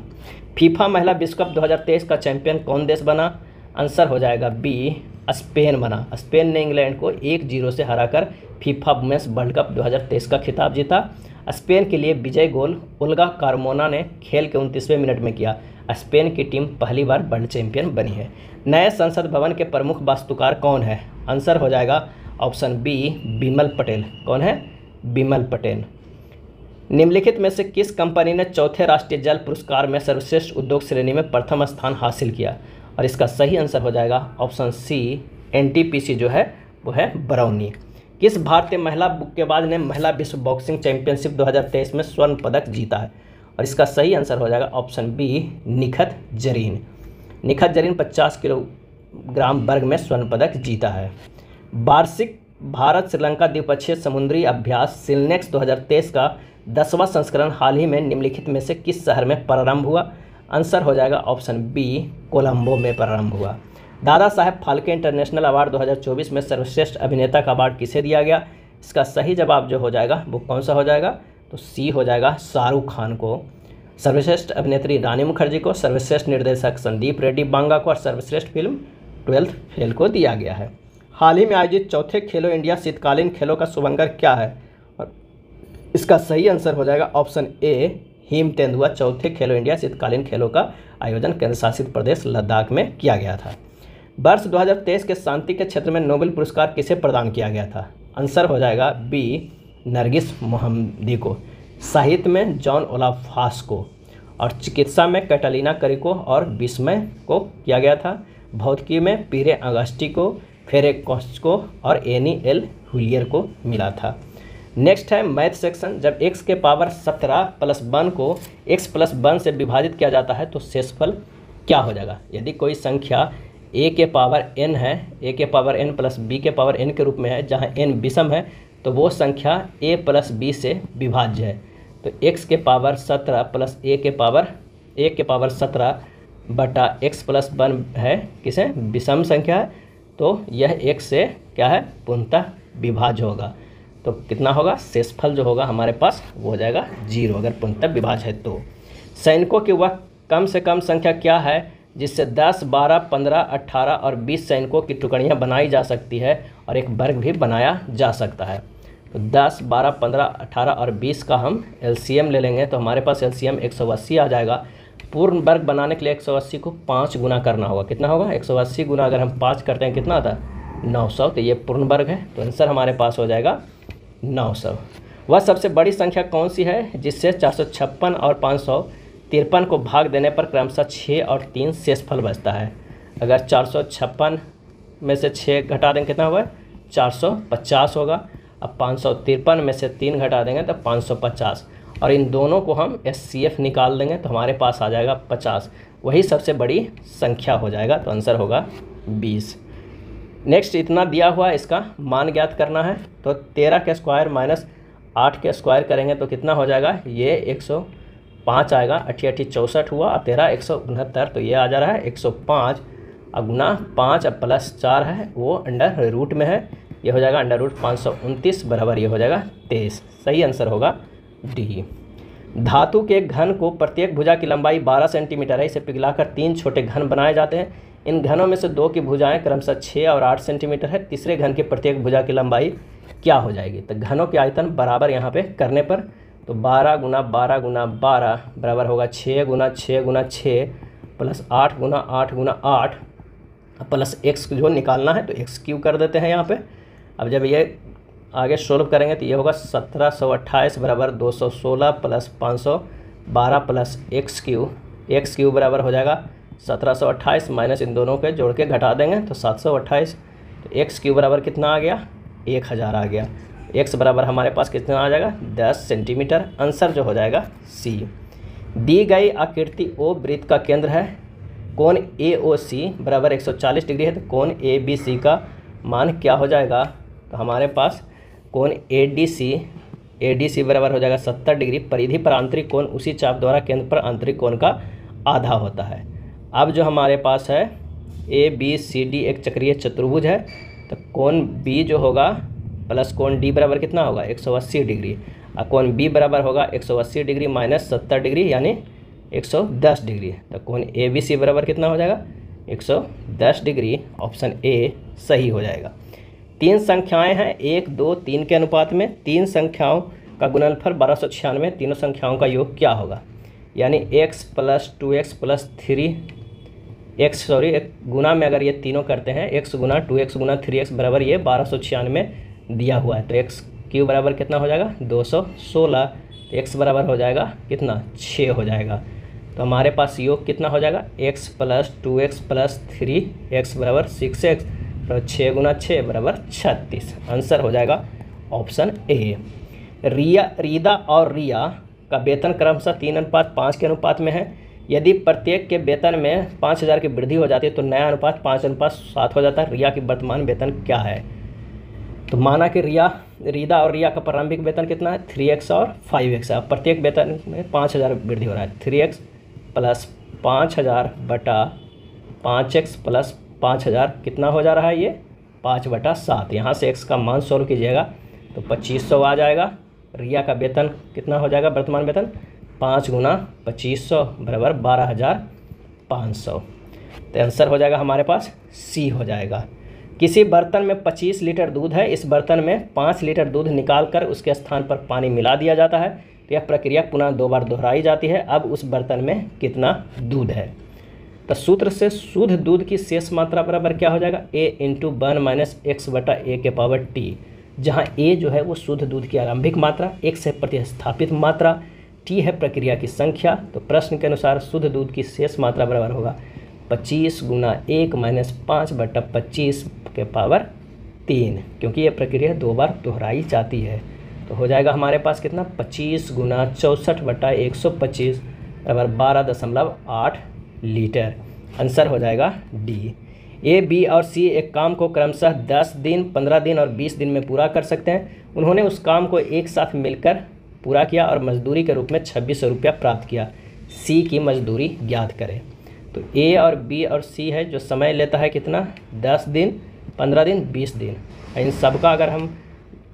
Speaker 1: फीफा महिला विश्व कप 2023 का चैंपियन कौन देश बना? आंसर हो जाएगा बी, स्पेन बना। स्पेन ने इंग्लैंड को 1-0 से हराकर फीफा वुमेन्स वर्ल्ड कप 2023 का खिताब जीता। स्पेन के लिए विजय गोल ओल्गा कार्मोना ने खेल के 29वें मिनट में किया। स्पेन की टीम पहली बार वर्ल्ड चैंपियन बनी है। नए संसद भवन के प्रमुख वास्तुकार कौन है? आंसर हो जाएगा ऑप्शन बी, बिमल पटेल। कौन है? बिमल पटेल। निम्नलिखित में से किस कंपनी ने चौथे राष्ट्रीय जल पुरस्कार में सर्वश्रेष्ठ उद्योग श्रेणी में प्रथम स्थान हासिल किया? और इसका सही आंसर हो जाएगा ऑप्शन सी, एनटीपीसी जो है वो है बरौनी। किस भारतीय महिला मुक्केबाज ने महिला विश्व बॉक्सिंग चैंपियनशिप 2023 में स्वर्ण पदक जीता है? और इसका सही आंसर हो जाएगा option B, Nikhat Zareen. Nikhat Zareen 50 kilogram वर्ग में स्वर्ण पदक जीता है। वार्षिक भारत श्रीलंका द्विपक्षीय समुद्री अभ्यास सिलनेक्स 2023 का 10वां संस्करण हाल ही में निम्नलिखित में से किस शहर में प्रारंभ हुआ? आंसर हो जाएगा ऑप्शन बी, कोलंबो में प्रारंभ हुआ। दादा साहेब फाल्के इंटरनेशनल अवार्ड 2024 में सर्वश्रेष्ठ अभिनेता का अवार्ड किसे दिया गया? इसका सही जवाब जो हो जाएगा वो कौन सा हो जाएगा? तो सी हो जाएगा, शाहरुख खान को। सर्वश्रेष्ठ अभिनेत्री रानी मुखर्जी को, सर्वश्रेष्ठ निर्देशक संदीप रेड्डी बांगा को और सर्वश्रेष्ठ फिल्म 12th फेल को दिया गया है। हाल ही में आयोजित चौथे खेलो इंडिया शीतकालीन खेलों का शुभारंभ क्या है? और इसका सही आंसर हो जाएगा ऑप्शन ए, हिम तेंदुआ। चौथे खेलो इंडिया शीतकालीन खेलों का आयोजन केंद्र शासित प्रदेश लद्दाख में किया गया था। वर्ष 2023 के शांति के क्षेत्र में नोबेल पुरस्कार किसे प्रदान किया गया था? आंसर हो जाएगा बी, नरगिस मोहम्मदी को। साहित्य में जॉन ओलाफास को और चिकित्सा में कैटालिना करिको और विस्मय को किया गया था। भौतिकी में पीरे अगस्टी को, फेरेकोस को और एनी एल हुलियर को मिला था। नेक्स्ट है मैथ सेक्शन। जब x के पावर 17 + 1 को x + 1 से विभाजित किया जाता है तो शेषफल क्या हो जाएगा? यदि कोई संख्या a के पावर n है, a के पावर n + b के पावर n के रूप में है, जहाँ n विषम है तो वो संख्या a + b से विभाज्य है। तो x के पावर 17 + a के पावर 17 बटा x + 1 है, किसे? विषम संख्या है, तो यह x से क्या है? पूर्णतः विभाज्य होगा। तो कितना होगा? शेषफल जो होगा हमारे पास वो हो जाएगा 0 अगर पूर्णतः विभाज्य है तो। सैनिकों की वह कम से कम संख्या क्या है जिससे 10, 12, 15, 18 और 20 सैनिकों की टुकड़ियाँ बनाई जा सकती है और एक वर्ग भी बनाया जा सकता है? तो 10, 12, 15, 18 और 20 का हम एलसीएम ले लेंगे तो हमारे पास एलसीएम 180 आ जाएगा। पूर्ण वर्ग बनाने के लिए 180 को 5 गुना करना होगा। कितना होगा? 180 गुना अगर हम 5 करते हैं कितना आता है? 900। तो ये पूर्ण वर्ग है, तो आंसर हमारे पास हो जाएगा 900। वह सबसे बड़ी संख्या कौन सी है जिससे 456 और 553 को भाग देने पर क्रमशः 6 और 3 शेषफल बचता है? अगर 456 में से 6 घटा देंगे कितना होगा? 450 होगा। अब 553 में से 3 घटा देंगे तो 550, और इन दोनों को हम HCF निकाल देंगे तो हमारे पास आ जाएगा 50। वही सबसे बड़ी संख्या हो जाएगा, तो आंसर होगा 20। नेक्स्ट, इतना दिया हुआ है, इसका मान ज्ञात करना है। तो 13 के स्क्वायर माइनस 8 के स्क्वायर करेंगे तो कितना हो जाएगा? ये 105 आएगा। 8 8 64 हुआ, और 13 169, तो ये आ जा रहा है 105 और गुना 5 अब प्लस 4 है वो अंडर रूट में है, ये हो जाएगा अंडर रूट 529 बराबर ये हो जाएगा 23। सही आंसर होगा डी। धातु के घन को प्रत्येक भुजा की लंबाई 12 सेंटीमीटर है, इसे पिघलाकर 3 छोटे घन बनाए जाते हैं। इन घनों में से 2 की भुजाएं क्रमशः 6 और 8 सेंटीमीटर है। तीसरे घन के प्रत्येक भुजा की लंबाई क्या हो जाएगी? तो घनों के आयतन बराबर यहाँ पे करने पर तो 12 गुना 12 गुना 12 बराबर होगा 6 गुना 6 गुना 6 प्लस 8 गुना 8 गुना 8 प्लस x जो निकालना है तो x क्यू कर देते हैं यहाँ पे। अब जब ये आगे सोल्व करेंगे तो ये होगा 1728 बराबर 216 प्लस 512 प्लस x क्यू बराबर हो जाएगा 1728 माइनस इन दोनों के जोड़ के घटा देंगे तो 728, तो x क्यू बराबर कितना आ गया? 1000 आ गया। x बराबर हमारे पास कितना आ जाएगा? 10 सेंटीमीटर। आंसर जो हो जाएगा सी। दी गई आकृति O वृत्त का केंद्र है। कोण AOC बराबर 140 डिग्री है, तो कोण ABC का मान क्या हो जाएगा? तो हमारे पास कोण ADC बराबर हो जाएगा 70 डिग्री। परिधि पर आंतरिक कोण उसी चाप द्वारा केंद्र पर आंतरिक कोण का आधा होता है। अब जो हमारे पास है ABCD एक चक्रीय चतुर्भुज है, तो कोण B जो होगा प्लस कोण D बराबर कितना होगा? 180 डिग्री, और कोण B बराबर होगा 180 डिग्री माइनस 70 डिग्री यानी 110 डिग्री। तो कोण ABC बराबर कितना हो जाएगा? 110 डिग्री। ऑप्शन ए सही हो जाएगा। 3 संख्याएं हैं 1, 2, 3 के अनुपात में। 3 संख्याओं का गुणनफल 1296, तीनों संख्याओं का योग क्या होगा? यानी x plus 2x plus 3x गुना में अगर ये तीनों करते हैं x गुना 2x गुना 3x बराबर ये 1296 दिया हुआ है, तो x क्यू बराबर कितना हो जाएगा? 216। तो x बराबर हो जाएगा कितना? 6 हो जाएगा। तो हमारे पास योग कितना हो जाएगा? x plus 2x plus 3x बराबर 6x, तो 6 गुना 6 बराबर 36। आंसर हो जाएगा ऑप्शन ए। रीदा और रिया का वेतन क्रमशः 3:5 के अनुपात में है। यदि प्रत्येक के वेतन में 5000 की वृद्धि हो जाती है तो नया अनुपात 5:7 हो जाता है। रिया की वर्तमान वेतन क्या है? तो माना कि रीदा और रिया का प्रारंभिक वेतन कितना है? 3x और 5x है। प्रत्येक वेतन में 5000 वृद्धि हो रहा है। 3x प्लस 5000 बटा 5x प्लस 5000 कितना हो जा रहा है? ये 5/7। यहाँ से x का मान सोल्व कीजिएगा तो 2500 आ जाएगा। रिया का वेतन कितना हो जाएगा? वर्तमान वेतन 5 गुना 2500 बराबर 12500। तो आंसर हो जाएगा हमारे पास सी हो जाएगा। किसी बर्तन में 25 लीटर दूध है। इस बर्तन में 5 लीटर दूध निकालकर उसके स्थान पर पानी मिला दिया जाता है, तो यह प्रक्रिया पुनः 2 बार दोहराई जाती है। अब उस बर्तन में कितना दूध है? तो सूत्र से शुद्ध दूध की शेष मात्रा बराबर क्या हो जाएगा? a इंटू 1 माइनस एक्स बटा a के पावर t, जहाँ a जो है वो शुद्ध दूध की आरंभिक मात्रा, x है प्रतिस्थापित मात्रा, t है प्रक्रिया की संख्या। तो प्रश्न के अनुसार शुद्ध दूध की शेष मात्रा बराबर होगा 25 गुना 1 माइनस 5 बटा 25 के पावर 3, क्योंकि ये प्रक्रिया 2 बार दोहराई जाती है। तो हो जाएगा हमारे पास कितना? 25 गुना 64 बटा 125 बराबर 12.8 लीटर। आंसर हो जाएगा डी। ए, बी और सी एक काम को क्रमशः 10 दिन, 15 दिन और 20 दिन में पूरा कर सकते हैं। उन्होंने उस काम को एक साथ मिलकर पूरा किया और मजदूरी के रूप में 2600 रुपया प्राप्त किया। सी की मजदूरी ज्ञात करें। तो ए और बी और सी है जो समय लेता है कितना? 10 दिन, 15 दिन, 20 दिन। इन सब का अगर हम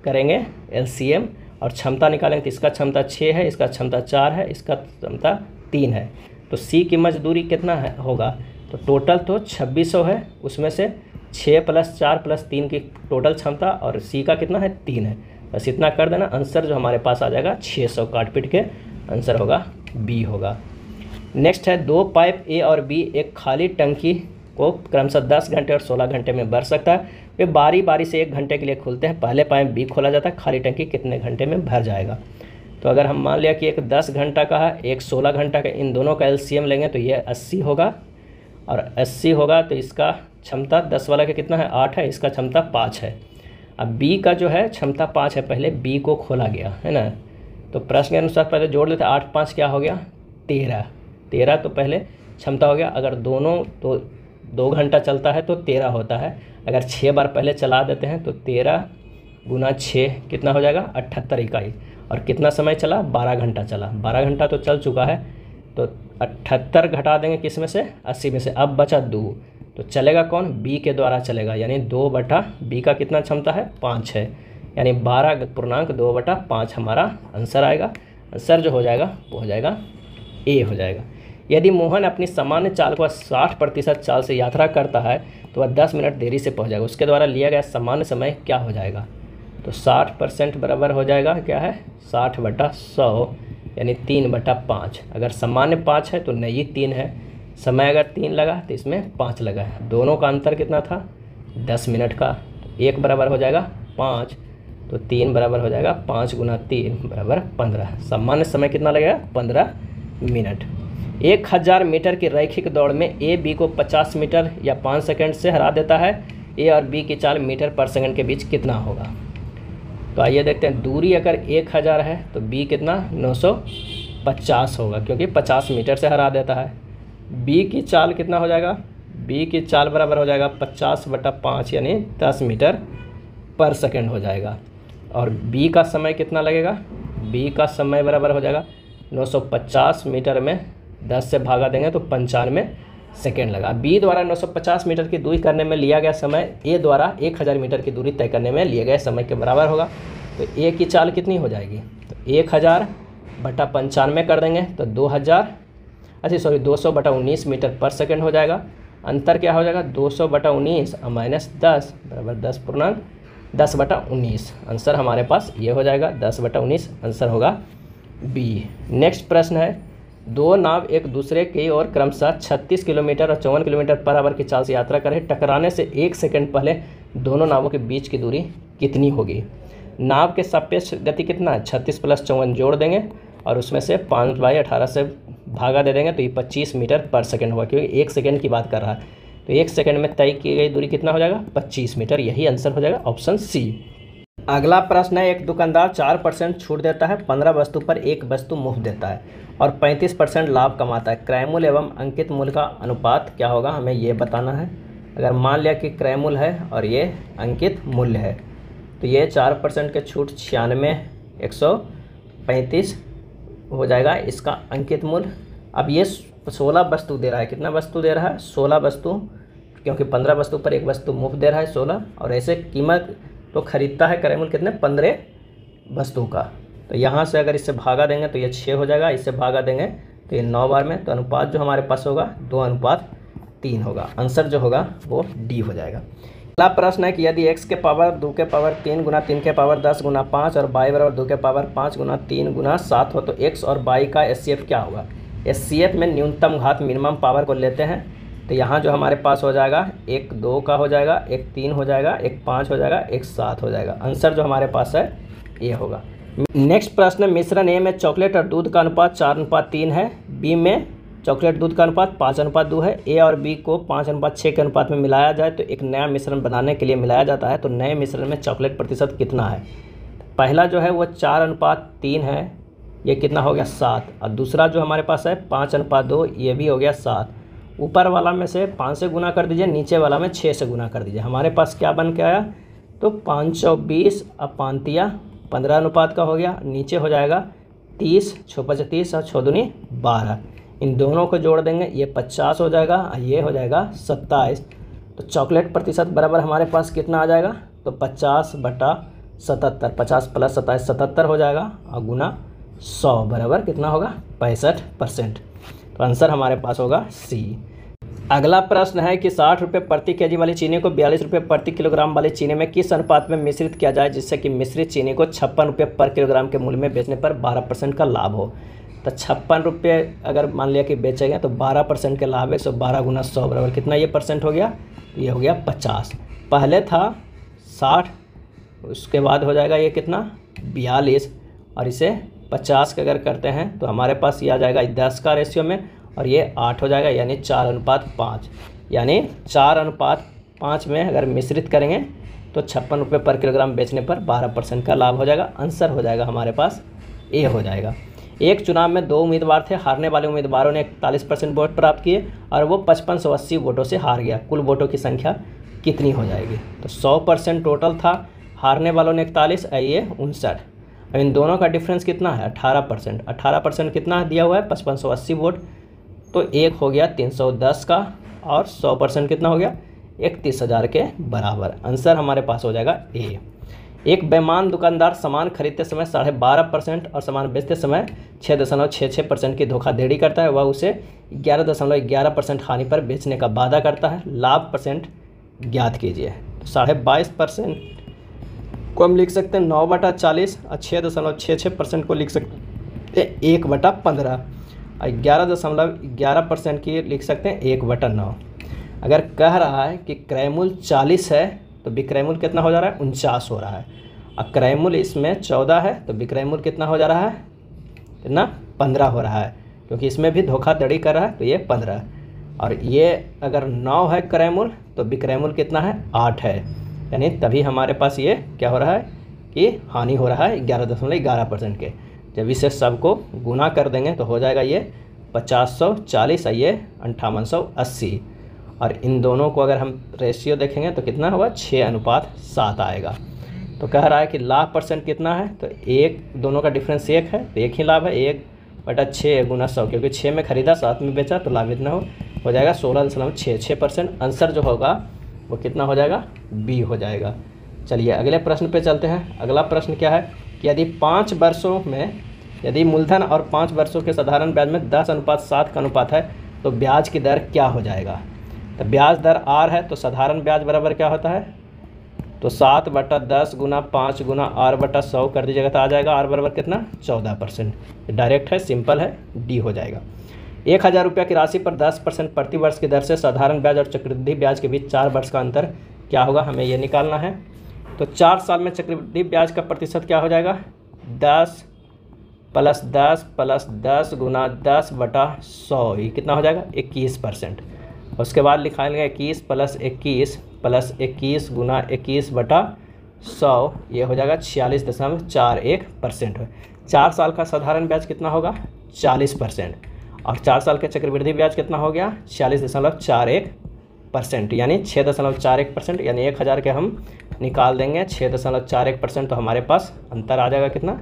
Speaker 1: करेंगे LCM और क्षमता निकालेंगे तो इसका क्षमता 6 है, इसका क्षमता 4 है, इसका क्षमता 3 है। तो सी की मजदूरी कितना है होगा? तो टोटल तो 2600 है, उसमें से 6 प्लस 4 प्लस 3 की टोटल क्षमता, और सी का कितना है? 3 है। बस इतना कर देना। आंसर जो हमारे पास आ जाएगा 600 काट पीट के आंसर होगा बी होगा। नेक्स्ट है 2 पाइप ए और बी एक खाली टंकी को क्रमशः 10 घंटे और 16 घंटे में भर सकता है। वे बारी बारी से 1 घंटे के लिए खुलते हैं। पहले पाइप बी खोला जाता है। खाली टंकी कितने घंटे में भर जाएगा? तो अगर हम मान लिया कि एक 10 घंटा का है, एक 16 घंटा का, इन दोनों का एलसीएम लेंगे तो ये 80 होगा और 80 होगा तो इसका क्षमता 10 वाला का कितना है? 8 है, इसका क्षमता 5 है। अब बी का जो है क्षमता 5 है, पहले बी को खोला गया है ना, तो प्रश्न के अनुसार पहले जोड़ लेते हैं। 8 5 क्या हो गया? 13 तो पहले क्षमता हो गया। अगर दोनों तो 2 घंटा चलता है तो 13 होता है। अगर 6 बार पहले चला देते हैं तो 13 गुना 6 कितना हो जाएगा? 78 इकाई। और कितना समय चला? 12 घंटा चला। 12 घंटा तो चल चुका है, तो 78 घटा देंगे किस में से? 80 में से। अब बचा 2, तो चलेगा कौन? बी के द्वारा चलेगा, यानी 2 बटा बी का कितना क्षमता है? 5 है, यानी 12.2/5 हमारा आंसर आएगा। आंसर जो हो जाएगा वो हो जाएगा ए हो जाएगा। यदि मोहन अपनी सामान्य चाल को 60% चाल से यात्रा करता है तो वह 10 मिनट देरी से पहुंच जाएगा। उसके द्वारा लिया गया सामान्य समय क्या हो जाएगा? तो 60% बराबर हो जाएगा क्या है? 60/100 यानी 3/5। अगर सामान्य 5 है तो नहीं 3 है। समय अगर 3 लगा तो इसमें 5 लगा है। दोनों का अंतर कितना था? 10 मिनट का। 1 बराबर हो जाएगा 5, तो 3 बराबर हो जाएगा 5 गुना 3 बराबर 15। सामान्य समय कितना लगेगा? 15 मिनट। 1000 मीटर की रैखिक दौड़ में ए बी को 50 मीटर या 5 सेकंड से हरा देता है। ए और बी की चाल मीटर पर सेकंड के बीच कितना होगा? तो आइए देखते हैं। दूरी अगर 1000 है तो बी कितना? 950 होगा, क्योंकि 50 मीटर से हरा देता है। बी की चाल कितना हो जाएगा? बी की चाल बराबर हो जाएगा 50/5 यानी 10 मीटर पर सेकंड हो जाएगा। और बी का समय कितना लगेगा? बी का समय बराबर हो जाएगा 950 मीटर में 10 से भागा देंगे तो 95 सेकेंड लगा। बी द्वारा 950 मीटर की दूरी करने में लिया गया समय ए द्वारा 1000 मीटर की दूरी तय करने में लिए गए समय के बराबर होगा। तो ए की चाल कितनी हो जाएगी? तो 1000/95 कर देंगे तो 200/19 मीटर पर सेकंड हो जाएगा। अंतर क्या हो जाएगा? 200/19 माइनस 10 बराबर 10/19। आंसर हमारे पास ये हो जाएगा 10/19। आंसर होगा बी। नेक्स्ट प्रश्न है, 2 नाव एक दूसरे की ओर क्रमशः 36 किलोमीटर और 54 किलोमीटर पर आवर की चाल से यात्रा करें। टकराने से 1 सेकंड पहले दोनों नावों के बीच की दूरी कितनी होगी? नाव के सापेक्ष गति कितना है? 36 + 54 जोड़ देंगे और उसमें से 5/18 से भागा दे देंगे तो ये 25 मीटर पर सेकंड होगा, क्योंकि 1 सेकंड की बात कर रहा है। तो 1 सेकंड में तय की गई दूरी कितना हो जाएगा? 25 मीटर। यही आंसर हो जाएगा ऑप्शन सी। अगला प्रश्न है, एक दुकानदार 4% छूट देता है, 15 वस्तु पर 1 वस्तु मुफ्त देता है और 35% लाभ कमाता है। क्रय मूल्य एवं अंकित मूल्य का अनुपात क्या होगा? हमें ये बताना है। अगर मान लिया कि क्रय मूल्य है और ये अंकित मूल्य है तो ये 4% के छूट 96, 135 हो जाएगा इसका अंकित मूल्य। अब ये 16 वस्तु दे रहा है। कितना वस्तु दे रहा है? 16 वस्तु, क्योंकि 15 वस्तु पर 1 वस्तु मुफ्त दे रहा है 16, और ऐसे कीमत तो खरीदता है क्रय मूल्य कितने? 15 वस्तु का। तो यहाँ से अगर इससे भागा देंगे तो ये 6 हो जाएगा, इससे भागा देंगे तो ये 9 बार में, तो अनुपात जो हमारे पास होगा 2:3 होगा। आंसर जो होगा वो डी हो जाएगा। अगला प्रश्न है कि यदि x के पावर 2 के पावर 3 गुना 3 के पावर 10 गुना 5 और y बराबर 2 के पावर 5 गुना 3 गुना 7 हो तो x और y का एचसीएफ क्या होगा? एचसीएफ में न्यूनतम घात मिनिमम पावर को लेते हैं। तो यहाँ जो हमारे पास हो जाएगा, एक 2 का हो जाएगा, एक 3 हो जाएगा, एक 5 हो जाएगा, एक 7 हो जाएगा। आंसर जो हमारे पास है ये होगा। नेक्स्ट प्रश्न, मिश्रण ए में चॉकलेट और दूध का अनुपात 4:3 है, बी में चॉकलेट दूध का अनुपात 5:2 है। ए और बी को 5:6 के अनुपात में मिलाया जाए तो एक नया मिश्रण बनाने के लिए मिलाया जाता है, तो नए मिश्रण में चॉकलेट प्रतिशत कितना है? पहला जो है वो 4:3 है, ये कितना हो गया? 7। और दूसरा जो हमारे पास है 5:2, ये भी हो गया 7। ऊपर वाला में से 5 से गुना कर दीजिए, नीचे वाला में 6 से गुना कर दीजिए। हमारे पास क्या बन के आया? तो 520 अब 5 15 अनुपात का हो गया। नीचे हो जाएगा 30, 6 × 30 और 6 दूनी 12। इन दोनों को जोड़ देंगे, ये 50 हो जाएगा और ये हो जाएगा 27। तो चॉकलेट प्रतिशत बराबर हमारे पास कितना आ जाएगा? तो 50/77, 50 + 27 77 हो जाएगा और गुना 100 बराबर कितना होगा? 65%। तो आंसर हमारे पास होगा सी। अगला प्रश्न है कि 60 रुपये प्रति केजी वाली चीनी को 42 रुपये प्रति किलोग्राम वाली चीनी में किस अनुपात में मिश्रित किया जाए जिससे कि मिश्रित चीनी को 56 रुपये पर किलोग्राम के मूल्य में बेचने पर 12% का लाभ हो? तो 56 रुपये अगर मान लिया कि बेचेंगे तो 12% के लाभ है। 112 गुना 100 बराबर कितना ये परसेंट हो गया? ये हो गया 50। पहले था 60, उसके बाद हो जाएगा ये कितना 42, और इसे 50 का अगर करते हैं तो हमारे पास ये आ जाएगा 10 का रेशियो में, और ये 8 हो जाएगा, यानी 4:5। यानी 4:5 में अगर मिश्रित करेंगे तो 56 रुपये पर किलोग्राम बेचने पर 12% का लाभ हो जाएगा। आंसर हो जाएगा हमारे पास ए हो जाएगा। एक चुनाव में 2 उम्मीदवार थे। हारने वाले उम्मीदवारों ने 41% वोट प्राप्त किए और वो 5580 वोटों से हार गया। कुल वोटों की संख्या कितनी हो जाएगी? तो 100% टोटल था, हारने वालों ने 41, ये 59। इन दोनों का डिफरेंस कितना है? 18%। 18% कितना दिया हुआ है? 5580 वोट, तो एक हो गया 310 का, और 100% कितना हो गया? 31,000 के बराबर। आंसर हमारे पास हो जाएगा ए। एक बेईमान दुकानदार सामान खरीदते समय 12.5% और सामान बेचते समय 6.66% की धोखाधड़ी करता है। वह उसे 11.11% हानि पर बेचने का वादा करता है। लाभ परसेंट ज्ञात कीजिए। तो 22.5% को हम लिख सकते हैं 9/40, और 6.66% को लिख सकते हैं 1/15, और 11.11% की लिख सकते हैं 1/9। अगर कह रहा है कि क्रय मूल्य 40 है तो विक्रय मूल्य कितना हो जा रहा है? 49 हो रहा है। और क्रय मूल्य इसमें 14 है तो विक्रय मूल्य कितना हो जा रहा है? कितना? 15 हो रहा है, क्योंकि इसमें भी धोखाधड़ी कर रहा है तो ये 15। और ये अगर 9 है क्रय मूल्य तो विक्रय मूल्य कितना है? 8 है, यानी तभी हमारे पास ये क्या हो रहा है कि हानि हो रहा है 11.11% के। जब इसे सबको गुना कर देंगे तो हो जाएगा ये 5040, ये 5880, और इन दोनों को अगर हम रेशियो देखेंगे तो कितना होगा? 6:7 आएगा। तो कह रहा है कि लाभ परसेंट कितना है? तो एक, दोनों का डिफरेंस 1 है तो एक ही लाभ है, 1/6 गुना 100, क्योंकि 6 में खरीदा 7 में बेचा तो लाभ इतना हो जाएगा 16.66%। आंसर जो होगा वो कितना हो जाएगा? बी हो जाएगा। चलिए अगले प्रश्न पे चलते हैं। अगला प्रश्न क्या है कि यदि 5 वर्षों में यदि मूलधन और 5 वर्षों के साधारण ब्याज में 10:7 का अनुपात है तो ब्याज की दर क्या हो जाएगा? तो ब्याज दर आर है तो साधारण ब्याज बराबर क्या होता है? तो 7/10 गुना 5 गुना r/100 कर दीजिएगा तो आ जाएगा आर बराबर कितना? 14%। डायरेक्ट है, सिंपल है, डी हो जाएगा। 1000 रुपये की राशि पर 10% प्रति वर्ष की दर से साधारण ब्याज और चक्रवृद्धि ब्याज के बीच 4 वर्ष का अंतर क्या होगा? हमें ये निकालना है। तो 4 साल में चक्रवृद्धि ब्याज का प्रतिशत क्या हो जाएगा? 10 + 10 + 10 गुना 10/100, ये कितना हो जाएगा? 21%। उसके बाद लिखाएंगे 21 + 21 + 21 गुना 21/100, ये हो जाएगा 46.41%। 4 साल का साधारण ब्याज कितना होगा? 40%, और 4 साल के चक्रवृद्धि ब्याज कितना हो गया? 46.41%, यानी 6.41%, यानी 1000 के हम निकाल देंगे 6.41%, तो हमारे पास अंतर आ जाएगा कितना?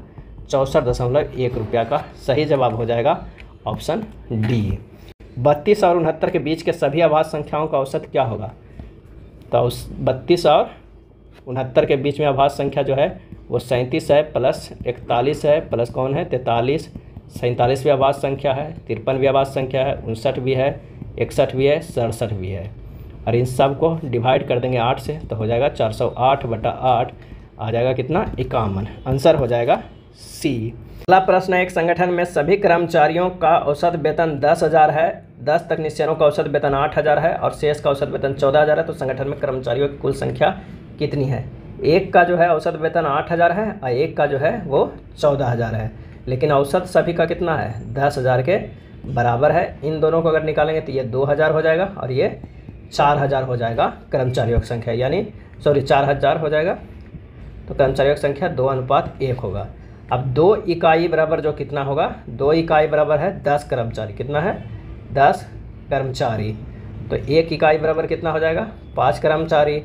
Speaker 1: 64.1 रुपया का। सही जवाब हो जाएगा ऑप्शन डी। 32 और 69 के बीच के सभी अभाज्य संख्याओं का औसत क्या होगा? तो उस 32 और 69 के बीच में अभाज्य संख्या जो है वो 37 है, प्लस 41 है, प्लस कौन है? 43। 47 भी अभाज्य संख्या है, 53 भी अभाज्य संख्या है, 59 भी है, 61 भी है, 67 भी है। और इन सब को डिवाइड कर देंगे 8 से तो हो जाएगा 408/8, आ जाएगा कितना? 51। आंसर हो जाएगा सी। अगला प्रश्न है, एक संगठन में सभी कर्मचारियों का औसत वेतन 10,000 है, 10 तकनीशियनों का औसत वेतन 8,000 है और शेष का औसत वेतन 14,000 है, तो संगठन में कर्मचारियों की कुल संख्या कितनी है? एक का जो है औसत वेतन 8,000 है और एक का जो है वो 14,000 है, लेकिन औसत सभी का कितना है? 10,000 के बराबर है। इन दोनों को अगर निकालेंगे तो ये 2,000 हो जाएगा और ये 4,000 हो जाएगा कर्मचारियों की संख्या, यानी 4,000 हो जाएगा। तो कर्मचारियों की संख्या 2:1 होगा। अब 2 इकाई बराबर जो कितना होगा? 2 इकाई बराबर है 10 कर्मचारी। कितना है? 10 कर्मचारी। तो 1 इकाई बराबर कितना हो जाएगा? 5 कर्मचारी।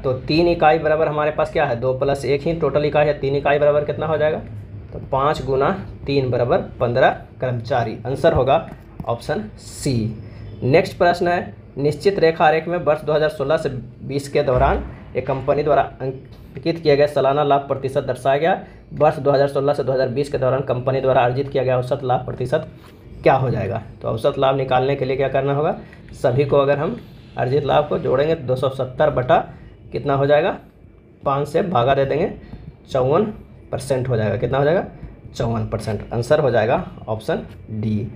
Speaker 1: तो 3 इकाई बराबर हमारे पास क्या है? 2 + 1 ही टोटल इकाई है। 3 इकाई बराबर कितना हो जाएगा? तो 5 × 3 बराबर 15 कर्मचारी। आंसर होगा ऑप्शन सी। नेक्स्ट प्रश्न है, निश्चित रेखा आरेख में वर्ष 2016 से 20 के दौरान एक कंपनी द्वारा अंकित किया गया सालाना लाभ प्रतिशत दर्शाया गया। वर्ष 2016 से 2020 के दौरान कंपनी द्वारा अर्जित किया गया औसत लाभ प्रतिशत क्या हो जाएगा? तो औसत लाभ निकालने के लिए क्या करना होगा? सभी को अगर हम अर्जित लाभ को जोड़ेंगे तो 270 बटा कितना हो जाएगा? 5 से भागा दे देंगे, 54% हो जाएगा। कितना हो जाएगा? 54%। आंसर हो जाएगा ऑप्शन डी।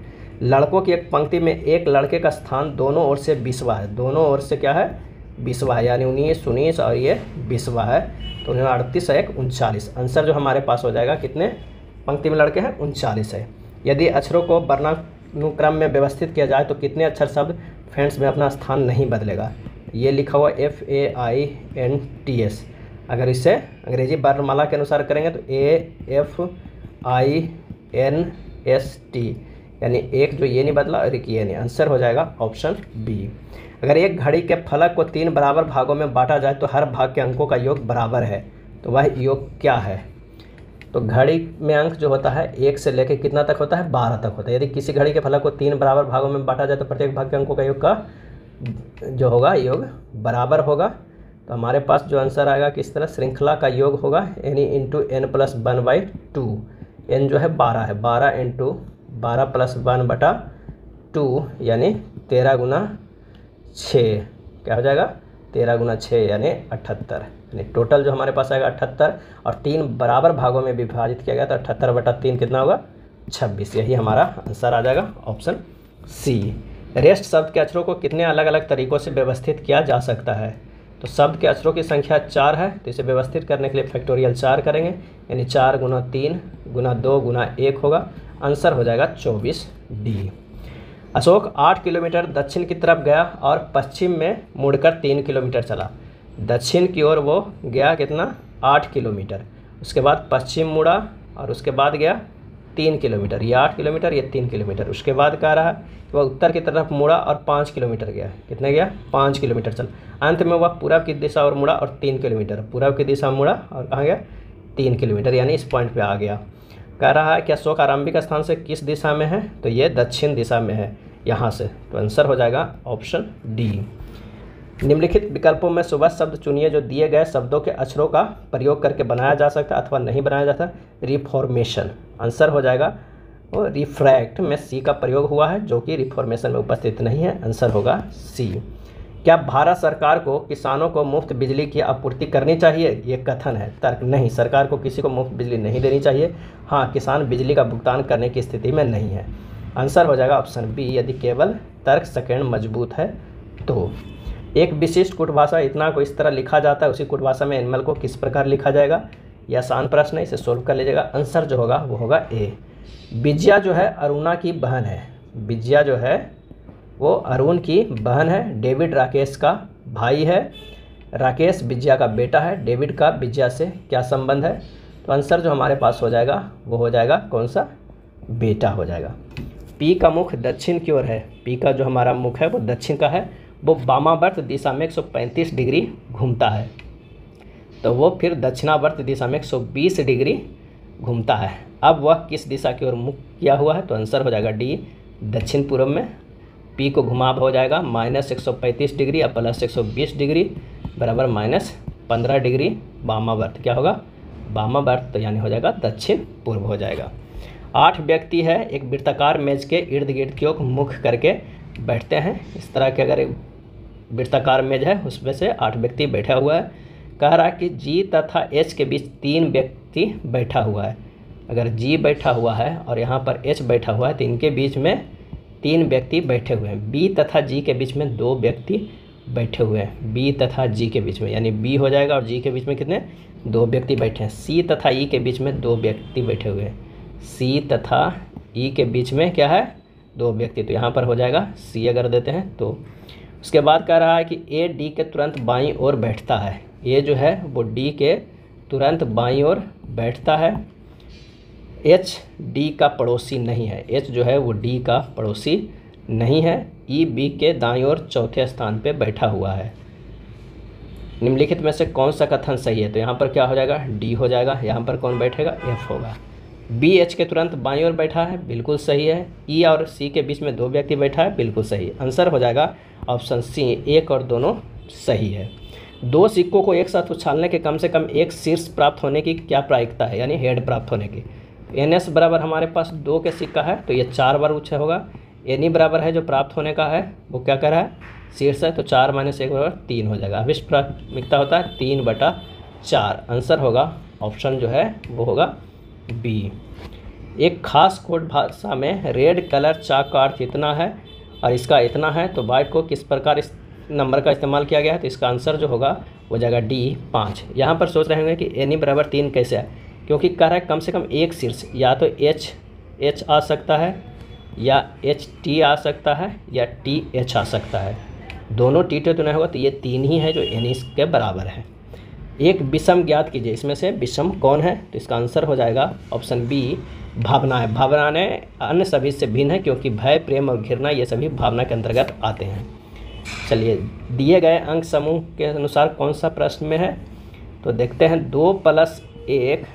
Speaker 1: लड़कों की एक पंक्ति में एक लड़के का स्थान दोनों ओर से 20वां है। दोनों ओर से क्या है? 20वां है, यानी 19, 19 और ये 20वां है, तो 38 है 39। आंसर जो हमारे पास हो जाएगा कितने पंक्ति में लड़के हैं? 39 है। यदि अक्षरों को वर्णानुक्रम में व्यवस्थित किया जाए तो कितने अक्षर शब्द फ्रेंड्स में अपना स्थान नहीं बदलेगा? ये लिखा हुआ FAINTS। अगर इसे अंग्रेजी वर्णमाला के अनुसार करेंगे तो AFINST, यानी एक जो ये नहीं बदला और एक ये नहीं। आंसर हो जाएगा ऑप्शन बी। अगर एक घड़ी के फलक को 3 बराबर भागों में बांटा जाए तो हर भाग के अंकों का योग बराबर है, तो वह योग क्या है? तो घड़ी में अंक जो होता है 1 से लेकर कितना तक होता है? 12 तक होता है। यदि किसी घड़ी के फलक को 3 बराबर भागों में बांटा जाए तो प्रत्येक भाग के अंकों का योग का जो होगा योग बराबर होगा। तो हमारे पास जो आंसर आएगा किस तरह? श्रृंखला का योग होगा यानी इंटू n+1/2। n जो है 12 है, 12 इंटू 12 + 1/2 यानी 13 गुना 6 क्या हो जाएगा? 13 गुना 6 यानी 78। यानी टोटल जो हमारे पास आएगा 78 और 3 बराबर भागों में विभाजित किया गया तो 78/3 कितना होगा? 26। यही हमारा आंसर आ जाएगा ऑप्शन सी। रेस्ट शब्द के अक्षरों को कितने अलग अलग तरीक़ों से व्यवस्थित किया जा सकता है? तो शब्द के अक्षरों की संख्या 4 है, तो इसे व्यवस्थित करने के लिए फैक्टोरियल 4 करेंगे, यानी 4 गुना 3 गुना 2 गुना 1 होगा। आंसर हो जाएगा 24D। अशोक 8 किलोमीटर दक्षिण की तरफ गया और पश्चिम में मुड़कर 3 किलोमीटर चला। दक्षिण की ओर वो गया कितना? 8 किलोमीटर। उसके बाद पश्चिम मुड़ा और उसके बाद गया 3 किलोमीटर। ये 8 किलोमीटर, ये 3 किलोमीटर। उसके बाद कह रहा है कि वह उत्तर की तरफ मुड़ा और 5 किलोमीटर गया। कितने गया? 5 किलोमीटर चल। अंत में वह पूरब की दिशा और मुड़ा और 3 किलोमीटर। पूरब की दिशा मुड़ा और कहाँ गया? 3 किलोमीटर, यानी इस पॉइंट पे आ गया। कह रहा है कि अशोक आरंभिक स्थान से किस दिशा में है? तो ये दक्षिण दिशा में है, यहाँ से। तो आंसर हो जाएगा ऑप्शन डी। निम्नलिखित विकल्पों में वह शब्द चुनिए जो दिए गए शब्दों के अक्षरों का प्रयोग करके बनाया जा सकता है अथवा नहीं बनाया जाता। रिफॉर्मेशन। आंसर हो जाएगा वो रिफ्रैक्ट में सी का प्रयोग हुआ है, जो कि रिफॉर्मेशन में उपस्थित नहीं है। आंसर होगा सी। क्या भारत सरकार को किसानों को मुफ्त बिजली की आपूर्ति करनी चाहिए? ये कथन है। तर्क: नहीं, सरकार को किसी को मुफ्त बिजली नहीं देनी चाहिए। हाँ, किसान बिजली का भुगतान करने की स्थिति में नहीं है। आंसर हो जाएगा ऑप्शन बी, यदि केवल तर्क सेकंड मजबूत है तो। एक विशिष्ट कुटभाषा इतना को इस तरह लिखा जाता है, उसी कुटभाषा में एनिमल को किस प्रकार लिखा जाएगा? यह आसान प्रश्न है, इसे सोल्व कर लीजिएगा। आंसर जो होगा वो होगा ए। विजया जो है अरुणा की बहन है। विजया जो है वो अरुण की बहन है। डेविड राकेश का भाई है। राकेश विजया का बेटा है। डेविड का विजया से क्या संबंध है? तो आंसर जो हमारे पास हो जाएगा वो हो जाएगा कौन सा? बेटा हो जाएगा। पी का मुख दक्षिण की ओर है। पी का जो हमारा मुख है वो दक्षिण का है। वो वामावर्त दिशा में 135 डिग्री घूमता है, तो वो फिर दक्षिणावर्त दिशा में 120 डिग्री घूमता है। अब वह किस दिशा की ओर मुख किया हुआ है? तो आंसर हो जाएगा डी, दक्षिण पूर्व में। पी को घुमाव हो जाएगा -135 डिग्री या +120 डिग्री बराबर -15 डिग्री वामावर्त। क्या होगा? वामावर्त, यानी हो जाएगा दक्षिण पूर्व हो जाएगा। 8 व्यक्ति है एक वृत्ताकार मेज के इर्द गिर्द की ओर मुख करके बैठते हैं। इस तरह के अगर वृत्ताकार मेज है उसमें से 8 व्यक्ति बैठा हुआ है। कह रहा है कि जी तथा एच के बीच 3 व्यक्ति बैठा हुआ है। अगर जी बैठा हुआ है और यहाँ पर एच बैठा हुआ है तो इनके बीच में 3 व्यक्ति बैठे हुए हैं। बी तथा जी के बीच में 2 व्यक्ति बैठे हुए हैं। बी तथा जी के बीच में, यानी बी हो जाएगा और जी के बीच में कितने? 2 व्यक्ति बैठे हैं। सी तथा ई के बीच में 2 व्यक्ति बैठे हुए हैं। सी तथा ई के बीच में क्या है? 2 व्यक्ति। तो यहाँ पर हो जाएगा सी अगर देते हैं तो। उसके बाद कह रहा है कि ए डी के तुरंत बाईं ओर बैठता है। ए जो है वो डी के तुरंत बाईं ओर बैठता है। एच डी का पड़ोसी नहीं है। एच जो है वो डी का पड़ोसी नहीं है। ई बी के दाईं ओर चौथे स्थान पे बैठा हुआ है। निम्नलिखित में से कौन सा कथन सही है? तो यहाँ पर क्या हो जाएगा? डी हो जाएगा। यहाँ पर कौन बैठेगा? एफ होगा। बी एच के तुरंत बाईं ओर बैठा है, बिल्कुल सही है। ई और सी के बीच में 2 व्यक्ति बैठा है, बिल्कुल सही। आंसर हो जाएगा ऑप्शन सी, एक और दोनों सही है। 2 सिक्कों को एक साथ उछालने के कम से कम एक शीर्ष प्राप्त होने की क्या प्रायिकता है? यानी हेड प्राप्त होने की। एन एस बराबर हमारे पास 2 के सिक्का है तो ये 4 बार उछल होगा। एन ई बराबर है जो प्राप्त होने का है वो क्या कर रहा है? शीर्ष है, तो 4 - 1 बराबर 3 हो जाएगा। अभिष्ट प्राथमिकता होता है 3/4। आंसर होगा ऑप्शन जो है वो होगा बी। एक खास कोड भाषा में रेड कलर चाक का अर्थ इतना है और इसका इतना है, तो बाइट को किस प्रकार इस नंबर का इस्तेमाल किया गया है? तो इसका आंसर जो होगा वो जाएगा डी 5। यहाँ पर सोच रहे होंगे कि एन ई बराबर 3 कैसे है, क्योंकि कह रहा है कम से कम एक शीर्ष, या तो एच आ सकता है या एच टी आ सकता है या टी एच आ सकता है। दोनों टी टे तो नहीं होगा, तो ये 3 ही है जो एन ई के बराबर है। एक विषम ज्ञात कीजिए, इसमें से विषम कौन है? तो इसका आंसर हो जाएगा ऑप्शन बी भावनाएं। भावनाएं अन्य सभी से भिन्न है, क्योंकि भय, प्रेम और घृणा ये सभी भावना के अंतर्गत आते हैं। चलिए, दिए गए अंक समूह के अनुसार कौन सा प्रश्न में है? तो देखते हैं 2 + 1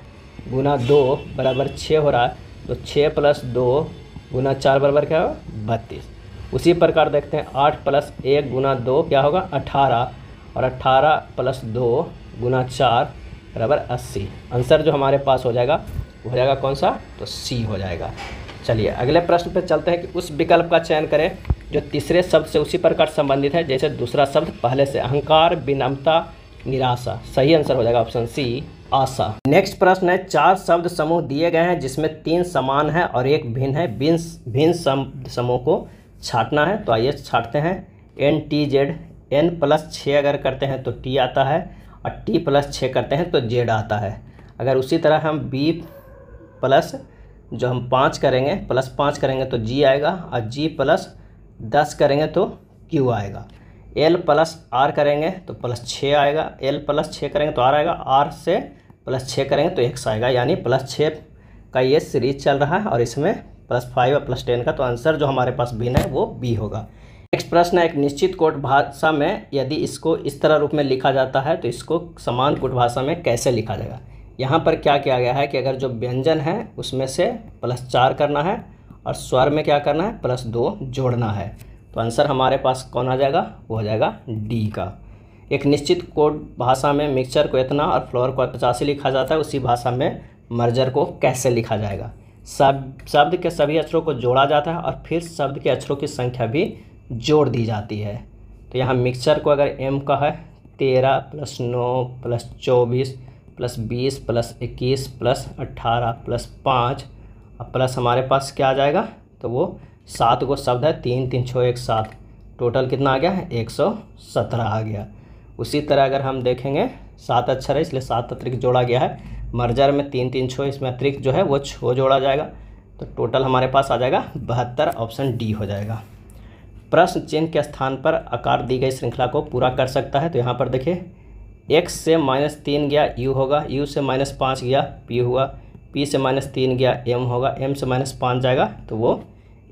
Speaker 1: × 2 बराबर 6 हो रहा है, तो 6 + 2 × 4 बराबर क्या होगा? 32। उसी प्रकार देखते हैं 8 + 1 × 2 क्या होगा? 18, और 18 + 2 × 4 बराबर 80। आंसर जो हमारे पास हो जाएगा वो हो जाएगा कौन सा? तो सी हो जाएगा। चलिए अगले प्रश्न पे चलते हैं कि उस विकल्प का चयन करें जो तीसरे शब्द से उसी प्रकार संबंधित है जैसे दूसरा शब्द पहले से। अहंकार, विनम्रता, निराशा। सही आंसर हो जाएगा ऑप्शन सी आशा। नेक्स्ट प्रश्न है, 4 शब्द समूह दिए गए हैं जिसमें 3 समान है और एक भिन्न है। भिन्न शब्द समूह को छांटना है, तो आइए छांटते हैं। NTZ, N + 6 अगर करते हैं तो T आता है, और T + 6 करते हैं तो Z आता है। अगर उसी तरह हम B प्लस जो हम 5 करेंगे +5 करेंगे तो G आएगा, और G + 10 करेंगे तो Q आएगा। L + R करेंगे तो +6 आएगा, L + 6 करेंगे तो R आएगा, R से +6 करेंगे तो X आएगा। यानी +6 का ये सीरीज चल रहा है और इसमें +5 और +10 का, तो आंसर जो हमारे पास भिन्न है वो B होगा। नेक्स्ट प्रश्न है, एक निश्चित कोड भाषा में यदि इसको इस तरह रूप में लिखा जाता है तो इसको समान कोड भाषा में कैसे लिखा जाएगा? यहाँ पर क्या किया गया है कि अगर जो व्यंजन है उसमें से +4 करना है और स्वर में क्या करना है? +2 जोड़ना है। तो आंसर हमारे पास कौन आ जाएगा? वो हो जाएगा डी का। एक निश्चित कोड भाषा में मिक्सचर को इतना और फ्लोर को 85 लिखा जाता है, उसी भाषा में मर्जर को कैसे लिखा जाएगा? शब्द के सभी अक्षरों को जोड़ा जाता है और फिर शब्द के अक्षरों की संख्या भी जोड़ दी जाती है। तो यहाँ मिक्सचर को अगर M का है 13 + 9 + 24 + 20 + 21 + 18 + 5 और प्लस हमारे पास क्या आ जाएगा? तो वो 7 गो शब्द है, 3 3 6 1 7, टोटल कितना आ गया है? 117 आ गया। उसी तरह अगर हम देखेंगे 7 अक्षर है इसलिए 7 अतिरिक्त जोड़ा गया है। मर्जर में 3 3 6 इसमें अतिरिक्त जो है वो 6 जोड़ा जाएगा, तो टोटल हमारे पास आ जाएगा 72। ऑप्शन डी हो जाएगा। प्रश्न चिन्ह के स्थान पर आकार दी गई श्रृंखला को पूरा कर सकता है। तो यहाँ पर देखिए x से -3 गया u होगा, u से -5 गया p हुआ, p से -3 गया m होगा, m से -5 जाएगा तो वो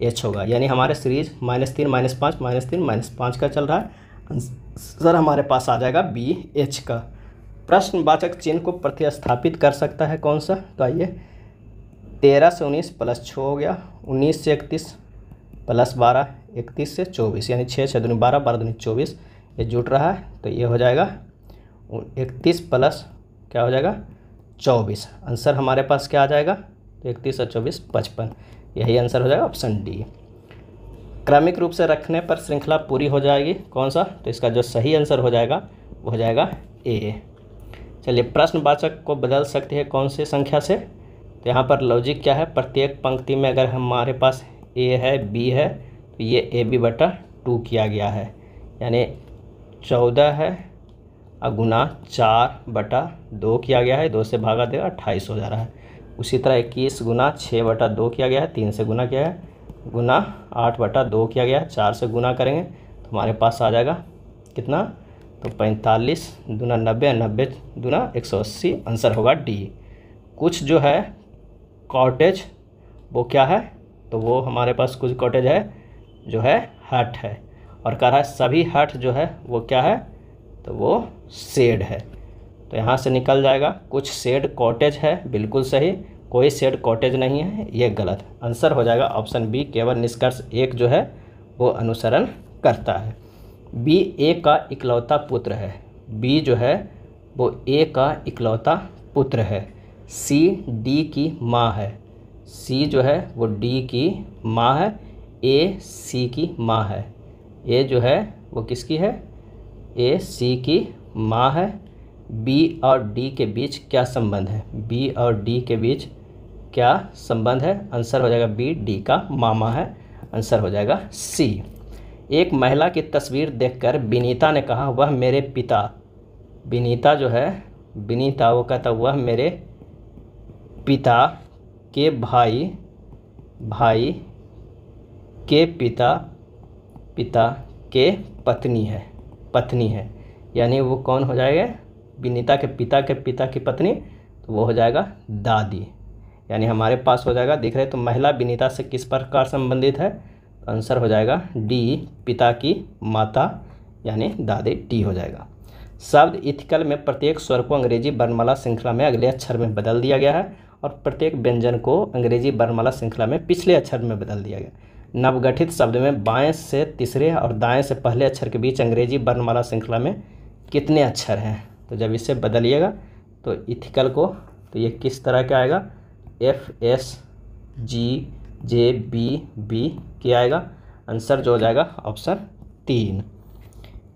Speaker 1: h होगा। यानी हमारे सीरीज -3 -5 -3 -5 का चल रहा है। आंसर हमारे पास आ जाएगा बी h का। प्रश्नवाचक चिन्ह को प्रतिस्थापित कर सकता है कौन सा? तो आइए 13 से 19 +6 हो गया, 19 से 31 +12, 31 से 24, यानी 6 6 दूनी 12, 12 दूनी 24, ये जुट रहा है तो ये हो जाएगा 31 प्लस क्या हो जाएगा? 24। आंसर हमारे पास क्या आ जाएगा? तो 31 और 24 55, यही आंसर हो जाएगा ऑप्शन डी। क्रमिक रूप से रखने पर श्रृंखला पूरी हो जाएगी कौन सा? तो इसका जो सही आंसर हो जाएगा वो हो जाएगा ए। चलिए प्रश्नवाचक को बदल सकते हैं कौन सी संख्या से? तो यहाँ पर लॉजिक क्या है? प्रत्येक पंक्ति में अगर हमारे पास ए है बी है तो ये AB/2 किया गया है, यानी 14 है और गुना 4/2 किया गया है, 2 से भागा देगा 28 हो जा रहा है। उसी तरह 21 गुना 6/2 किया गया है, 3 से गुना किया है, गुना 8/2 किया गया है, 4 से गुना करेंगे तो हमारे पास आ जाएगा कितना? तो 45 दूना 90, 90 दूना 180, आंसर होगा डी। कुछ जो है कॉटेज वो क्या है? तो वो हमारे पास कुछ कॉटेज है जो है हट है, और कह रहा है सभी हट जो है वो क्या है? तो वो शेड है। तो यहाँ से निकल जाएगा कुछ शेड कॉटेज है, बिल्कुल सही। कोई शेड कॉटेज नहीं है, ये गलत। आंसर हो जाएगा ऑप्शन बी, केवल निष्कर्ष 1 जो है वो अनुसरण करता है। बी ए का इकलौता पुत्र है, बी जो है वो ए का इकलौता पुत्र है। सी डी की माँ है, सी जो है वो डी की माँ है, ए सी की माँ है, ए जो है वो किसकी है? ए सी की माँ है। बी और डी के बीच क्या संबंध है? बी और डी के बीच क्या संबंध है? आंसर हो जाएगा बी, डी का मामा है। आंसर हो जाएगा सी। एक महिला की तस्वीर देखकर विनीता ने कहा वह मेरे पिता, विनीता जो है, विनीता वो कहता वह मेरे पिता के भाई के पिता के पत्नी है। यानी वो कौन हो जाएगा? विनीता के पिता की पत्नी, तो वो हो जाएगा दादी। यानी हमारे पास हो जाएगा, दिख रहे तो महिला विनीता से किस प्रकार संबंधित है? तो आंसर हो जाएगा डी, पिता की माता यानी दादी, डी हो जाएगा। शब्द इथिकल में प्रत्येक स्वर को अंग्रेजी वर्णमाला श्रृंखला में अगले अक्षर में बदल दिया गया है और प्रत्येक व्यंजन को अंग्रेजी वर्णमाला श्रृंखला में पिछले अक्षर में बदल दिया गया। नवगठित शब्द में बाएं से तीसरे और दाएं से पहले अक्षर के बीच अंग्रेजी वर्णमाला श्रृंखला में कितने अक्षर हैं? तो जब इसे बदलिएगा तो इथिकल को, तो ये किस तरह का आएगा? F S G J B B क्या आएगा? आंसर जो हो जाएगा ऑप्शन 3।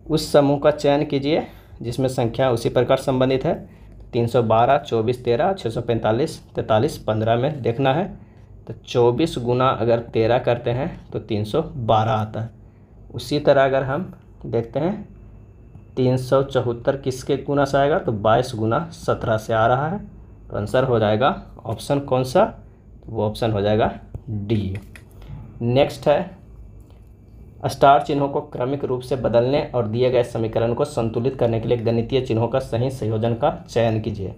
Speaker 1: उस समूह का चयन कीजिए जिसमें संख्या उसी प्रकार संबंधित है। 312, 24, 13, 645, 43, 15 में देखना है। तो 24 गुना अगर 13 करते हैं तो 312 आता है। उसी तरह अगर हम देखते हैं 374 किसके गुना से आएगा? तो 22 गुना 17 से आ रहा है। तो आंसर हो जाएगा ऑप्शन कौन सा? तो वो ऑप्शन हो जाएगा डी। नेक्स्ट है, स्टार चिन्हों को क्रमिक रूप से बदलने और दिए गए समीकरण को संतुलित करने के लिए गणितीय चिन्हों का सही संयोजन का चयन कीजिए।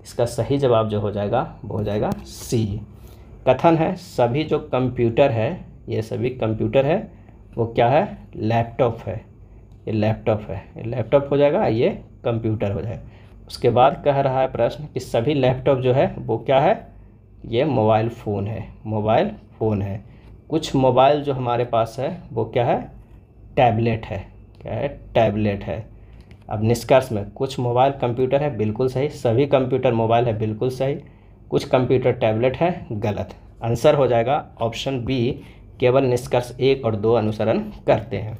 Speaker 1: इसका सही जवाब जो हो जाएगा वो हो जाएगा सी। कथन है सभी जो कंप्यूटर है, ये सभी कंप्यूटर है वो क्या है? लैपटॉप है। ये लैपटॉप है, ये लैपटॉप हो जाएगा, ये कंप्यूटर हो जाएगा। उसके बाद कह रहा है प्रश्न कि सभी लैपटॉप जो है वो क्या है? ये मोबाइल फ़ोन है, मोबाइल फ़ोन है। कुछ मोबाइल जो हमारे पास है वो क्या है? टैबलेट है। क्या है? टैबलेट है। अब निष्कर्ष में कुछ मोबाइल कंप्यूटर है, बिल्कुल सही। सभी कंप्यूटर मोबाइल है, बिल्कुल सही। कुछ कंप्यूटर टैबलेट है, गलत। आंसर हो जाएगा ऑप्शन बी, केवल निष्कर्ष 1 और 2 अनुसरण करते हैं।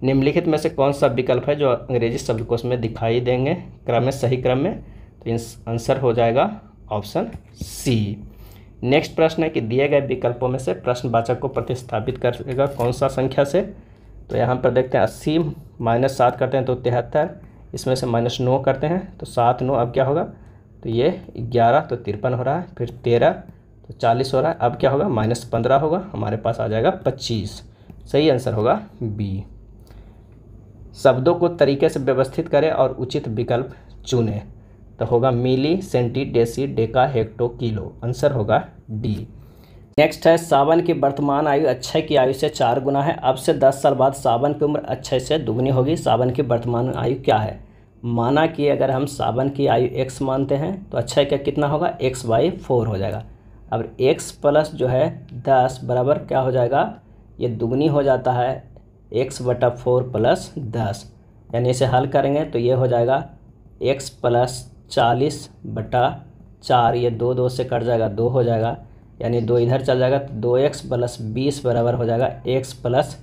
Speaker 1: निम्नलिखित में से कौन सा विकल्प है जो अंग्रेजी शब्दकोश में दिखाई देंगे क्रम में, सही क्रम में? तो आंसर हो जाएगा ऑप्शन सी। नेक्स्ट प्रश्न है कि दिए गए विकल्पों में से प्रश्नवाचक को प्रतिस्थापित करेगा कौन सा संख्या से? तो यहाँ पर देखते हैं 80 - 7 करते हैं तो 73, इसमें से -9 करते हैं तो 7 9, अब क्या होगा? तो ये 11 तो 53 हो रहा है, फिर 13 तो 40 हो रहा है, अब क्या होगा? -15 होगा, हमारे पास आ जाएगा 25। सही आंसर होगा बी। शब्दों को तरीके से व्यवस्थित करें और उचित विकल्प चुनें। तो होगा milli, centi, deci, deca, hecto, kilo. Answer होगा डी। नेक्स्ट है सावन की वर्तमान आयु अक्षय की आयु से 4 गुना है। अब से 10 साल बाद सावन की उम्र अक्षय से दुगनी होगी। सावन की वर्तमान आयु क्या है? माना कि अगर हम सावन की आयु x मानते हैं तो अक्षय का कितना होगा? x/4 हो जाएगा। अब x प्लस जो है 10 बराबर क्या हो जाएगा? ये दुगनी हो जाता है x/4 + 10, यानी इसे हल करेंगे तो ये हो जाएगा x + 40/4, ये 2 2 से कट जाएगा, 2 हो जाएगा, यानी 2 इधर चल जाएगा तो 2x + 20 बराबर हो जाएगा x +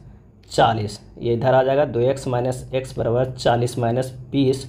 Speaker 1: 40। ये इधर आ जाएगा 2x - x बराबर 40 - 20,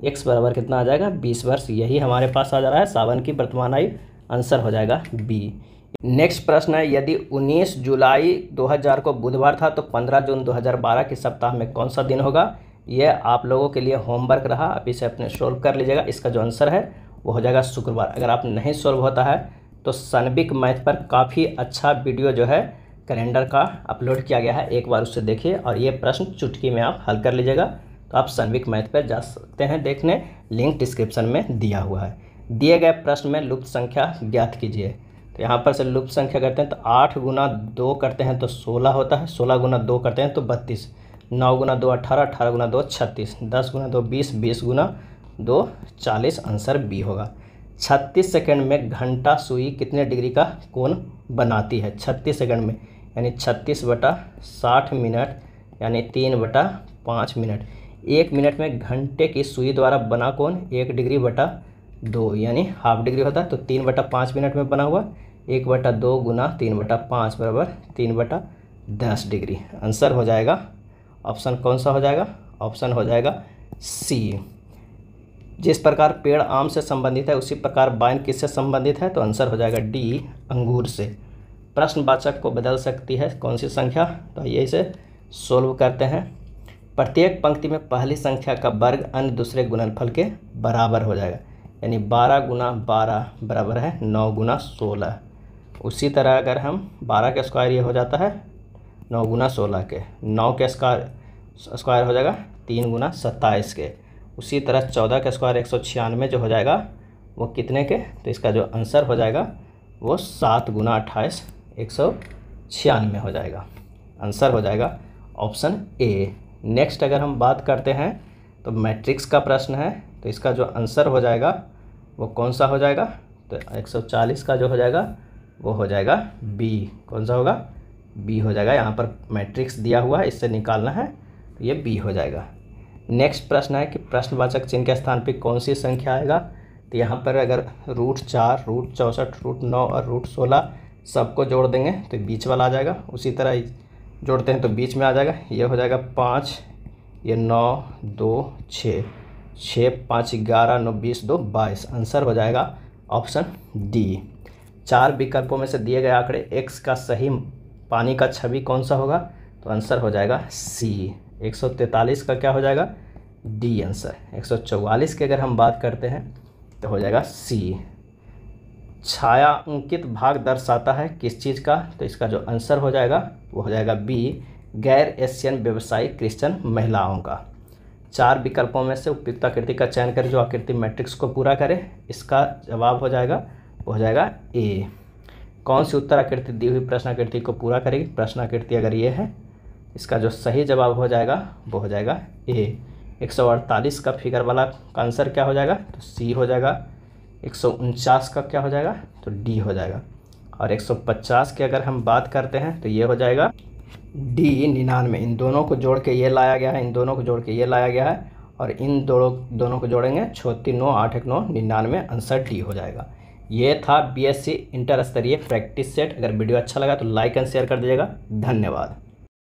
Speaker 1: x बराबर कितना आ जाएगा? 20 वर्ष। यही हमारे पास आ जा रहा है सावन की वर्तमान आयु। आंसर हो जाएगा बी। नेक्स्ट प्रश्न है यदि 19 जुलाई 2000 को बुधवार था तो 15 जून 2012 के सप्ताह में कौन सा दिन होगा? ये आप लोगों के लिए होमवर्क रहा, आप इसे अपने सोल्व कर लीजिएगा। इसका जो आंसर है वो हो जाएगा शुक्रवार। अगर आप नहीं सोल्व होता है तो सनबिक मैथ पर काफ़ी अच्छा वीडियो जो है कैलेंडर का अपलोड किया गया है, एक बार उससे देखिए और ये प्रश्न चुटकी में आप हल कर लीजिएगा। तो आप सनबिक मैथ पर जा सकते हैं देखने, लिंक डिस्क्रिप्शन में दिया हुआ है। दिए गए प्रश्न में लुप्त संख्या ज्ञात कीजिए। तो यहाँ पर से लुप्त संख्या करते हैं तो 8 गुना 2 करते हैं तो 16 होता है, 16 गुना 2 करते हैं तो 32, 9 गुना 2 18, 18 गुना 2 36, 10 गुना 2 20, 20 गुना 2 40। आंसर बी होगा। 36 सेकंड में घंटा सुई कितने डिग्री का कोण बनाती है? 36 सेकंड में यानी 36/60 मिनट यानी 3/5 मिनट। 1 मिनट में घंटे की सुई द्वारा बना कोण 1 डिग्री/2 यानी ½ डिग्री होता है, तो 3/5 मिनट में बना हुआ 1/2 गुना 3/5 बराबर 3/10 डिग्री। आंसर हो जाएगा ऑप्शन कौन सा हो जाएगा? ऑप्शन हो जाएगा सी। जिस प्रकार पेड़ आम से संबंधित है उसी प्रकार वाइन किससे संबंधित है, तो आंसर हो जाएगा डी, अंगूर से। प्रश्नवाचक को बदल सकती है कौन सी संख्या, तो आइए इसे सोल्व करते हैं। प्रत्येक पंक्ति में पहली संख्या का वर्ग अन्य दूसरे गुणनफल के बराबर हो जाएगा, यानी 12 गुना 12 बराबर है 9 गुना 16। उसी तरह अगर हम 12 के स्क्वायर ये हो जाता है 9 गुना 16 के, 9 के स्क्वायर हो जाएगा 3 गुना 27 के। उसी तरह 14 के स्क्वायर 196 जो हो जाएगा वो कितने के, तो इसका जो आंसर हो जाएगा वो 7 गुना 28 196 हो जाएगा। आंसर हो जाएगा ऑप्शन ए। नेक्स्ट अगर हम बात करते हैं तो मैट्रिक्स का प्रश्न है, तो इसका जो आंसर हो जाएगा वो कौन सा हो जाएगा, तो 140 का जो हो जाएगा वो हो जाएगा बी। कौन सा होगा, बी हो जाएगा। यहाँ पर मैट्रिक्स दिया हुआ है, इससे निकालना है, तो ये बी हो जाएगा। नेक्स्ट प्रश्न है कि प्रश्नवाचक चिन्ह के स्थान पे कौन सी संख्या आएगा, तो यहाँ पर अगर √4, √64, √9 और √16 सबको जोड़ देंगे तो बीच वाला आ जाएगा। उसी तरह जोड़ते हैं तो बीच में आ जाएगा, ये हो जाएगा 5, ये 9, 2, 6, 6, 5, 11, 9, 20, 2, 22। आंसर हो जाएगा ऑप्शन डी। 4 विकल्पों में से दिए गए आंकड़े x का सही पानी का छवि कौन सा होगा, तो आंसर हो जाएगा सी। 143 का क्या हो जाएगा, डी आंसर। 144 की अगर हम बात करते हैं तो हो जाएगा सी। छाया अंकित भाग दर्शाता है किस चीज़ का, तो इसका जो आंसर हो जाएगा वो हो जाएगा बी, गैर एशियन व्यवसायिक क्रिश्चियन महिलाओं का। 4 विकल्पों में से उपयुक्त आकृति का चयन करें जो आकृति मैट्रिक्स को पूरा करे, इसका जवाब हो जाएगा वो हो जाएगा ए। कौन सी उत्तर आकृति दी हुई प्रश्न आकृति को पूरा करेगी, प्रश्न आकृति अगर ये है, इसका जो सही जवाब हो जाएगा वो हो जाएगा ए। 148 का फिगर वाला का आंसर क्या हो जाएगा, तो सी हो जाएगा। 149 का क्या हो जाएगा, तो डी हो जाएगा। और 150 की अगर हम बात करते हैं तो ये हो जाएगा डी, 99। इन दोनों को जोड़ के ये लाया गया है, इन दोनों को जोड़ के ये लाया गया है, और इन दोनों को जोड़ेंगे 36, 9, 8, 1, 9, 99। आंसर डी हो जाएगा। ये था बीएससी इंटर स्तरीय प्रैक्टिस सेट। अगर वीडियो अच्छा लगा तो लाइक एंड शेयर कर दीजिएगा। धन्यवाद।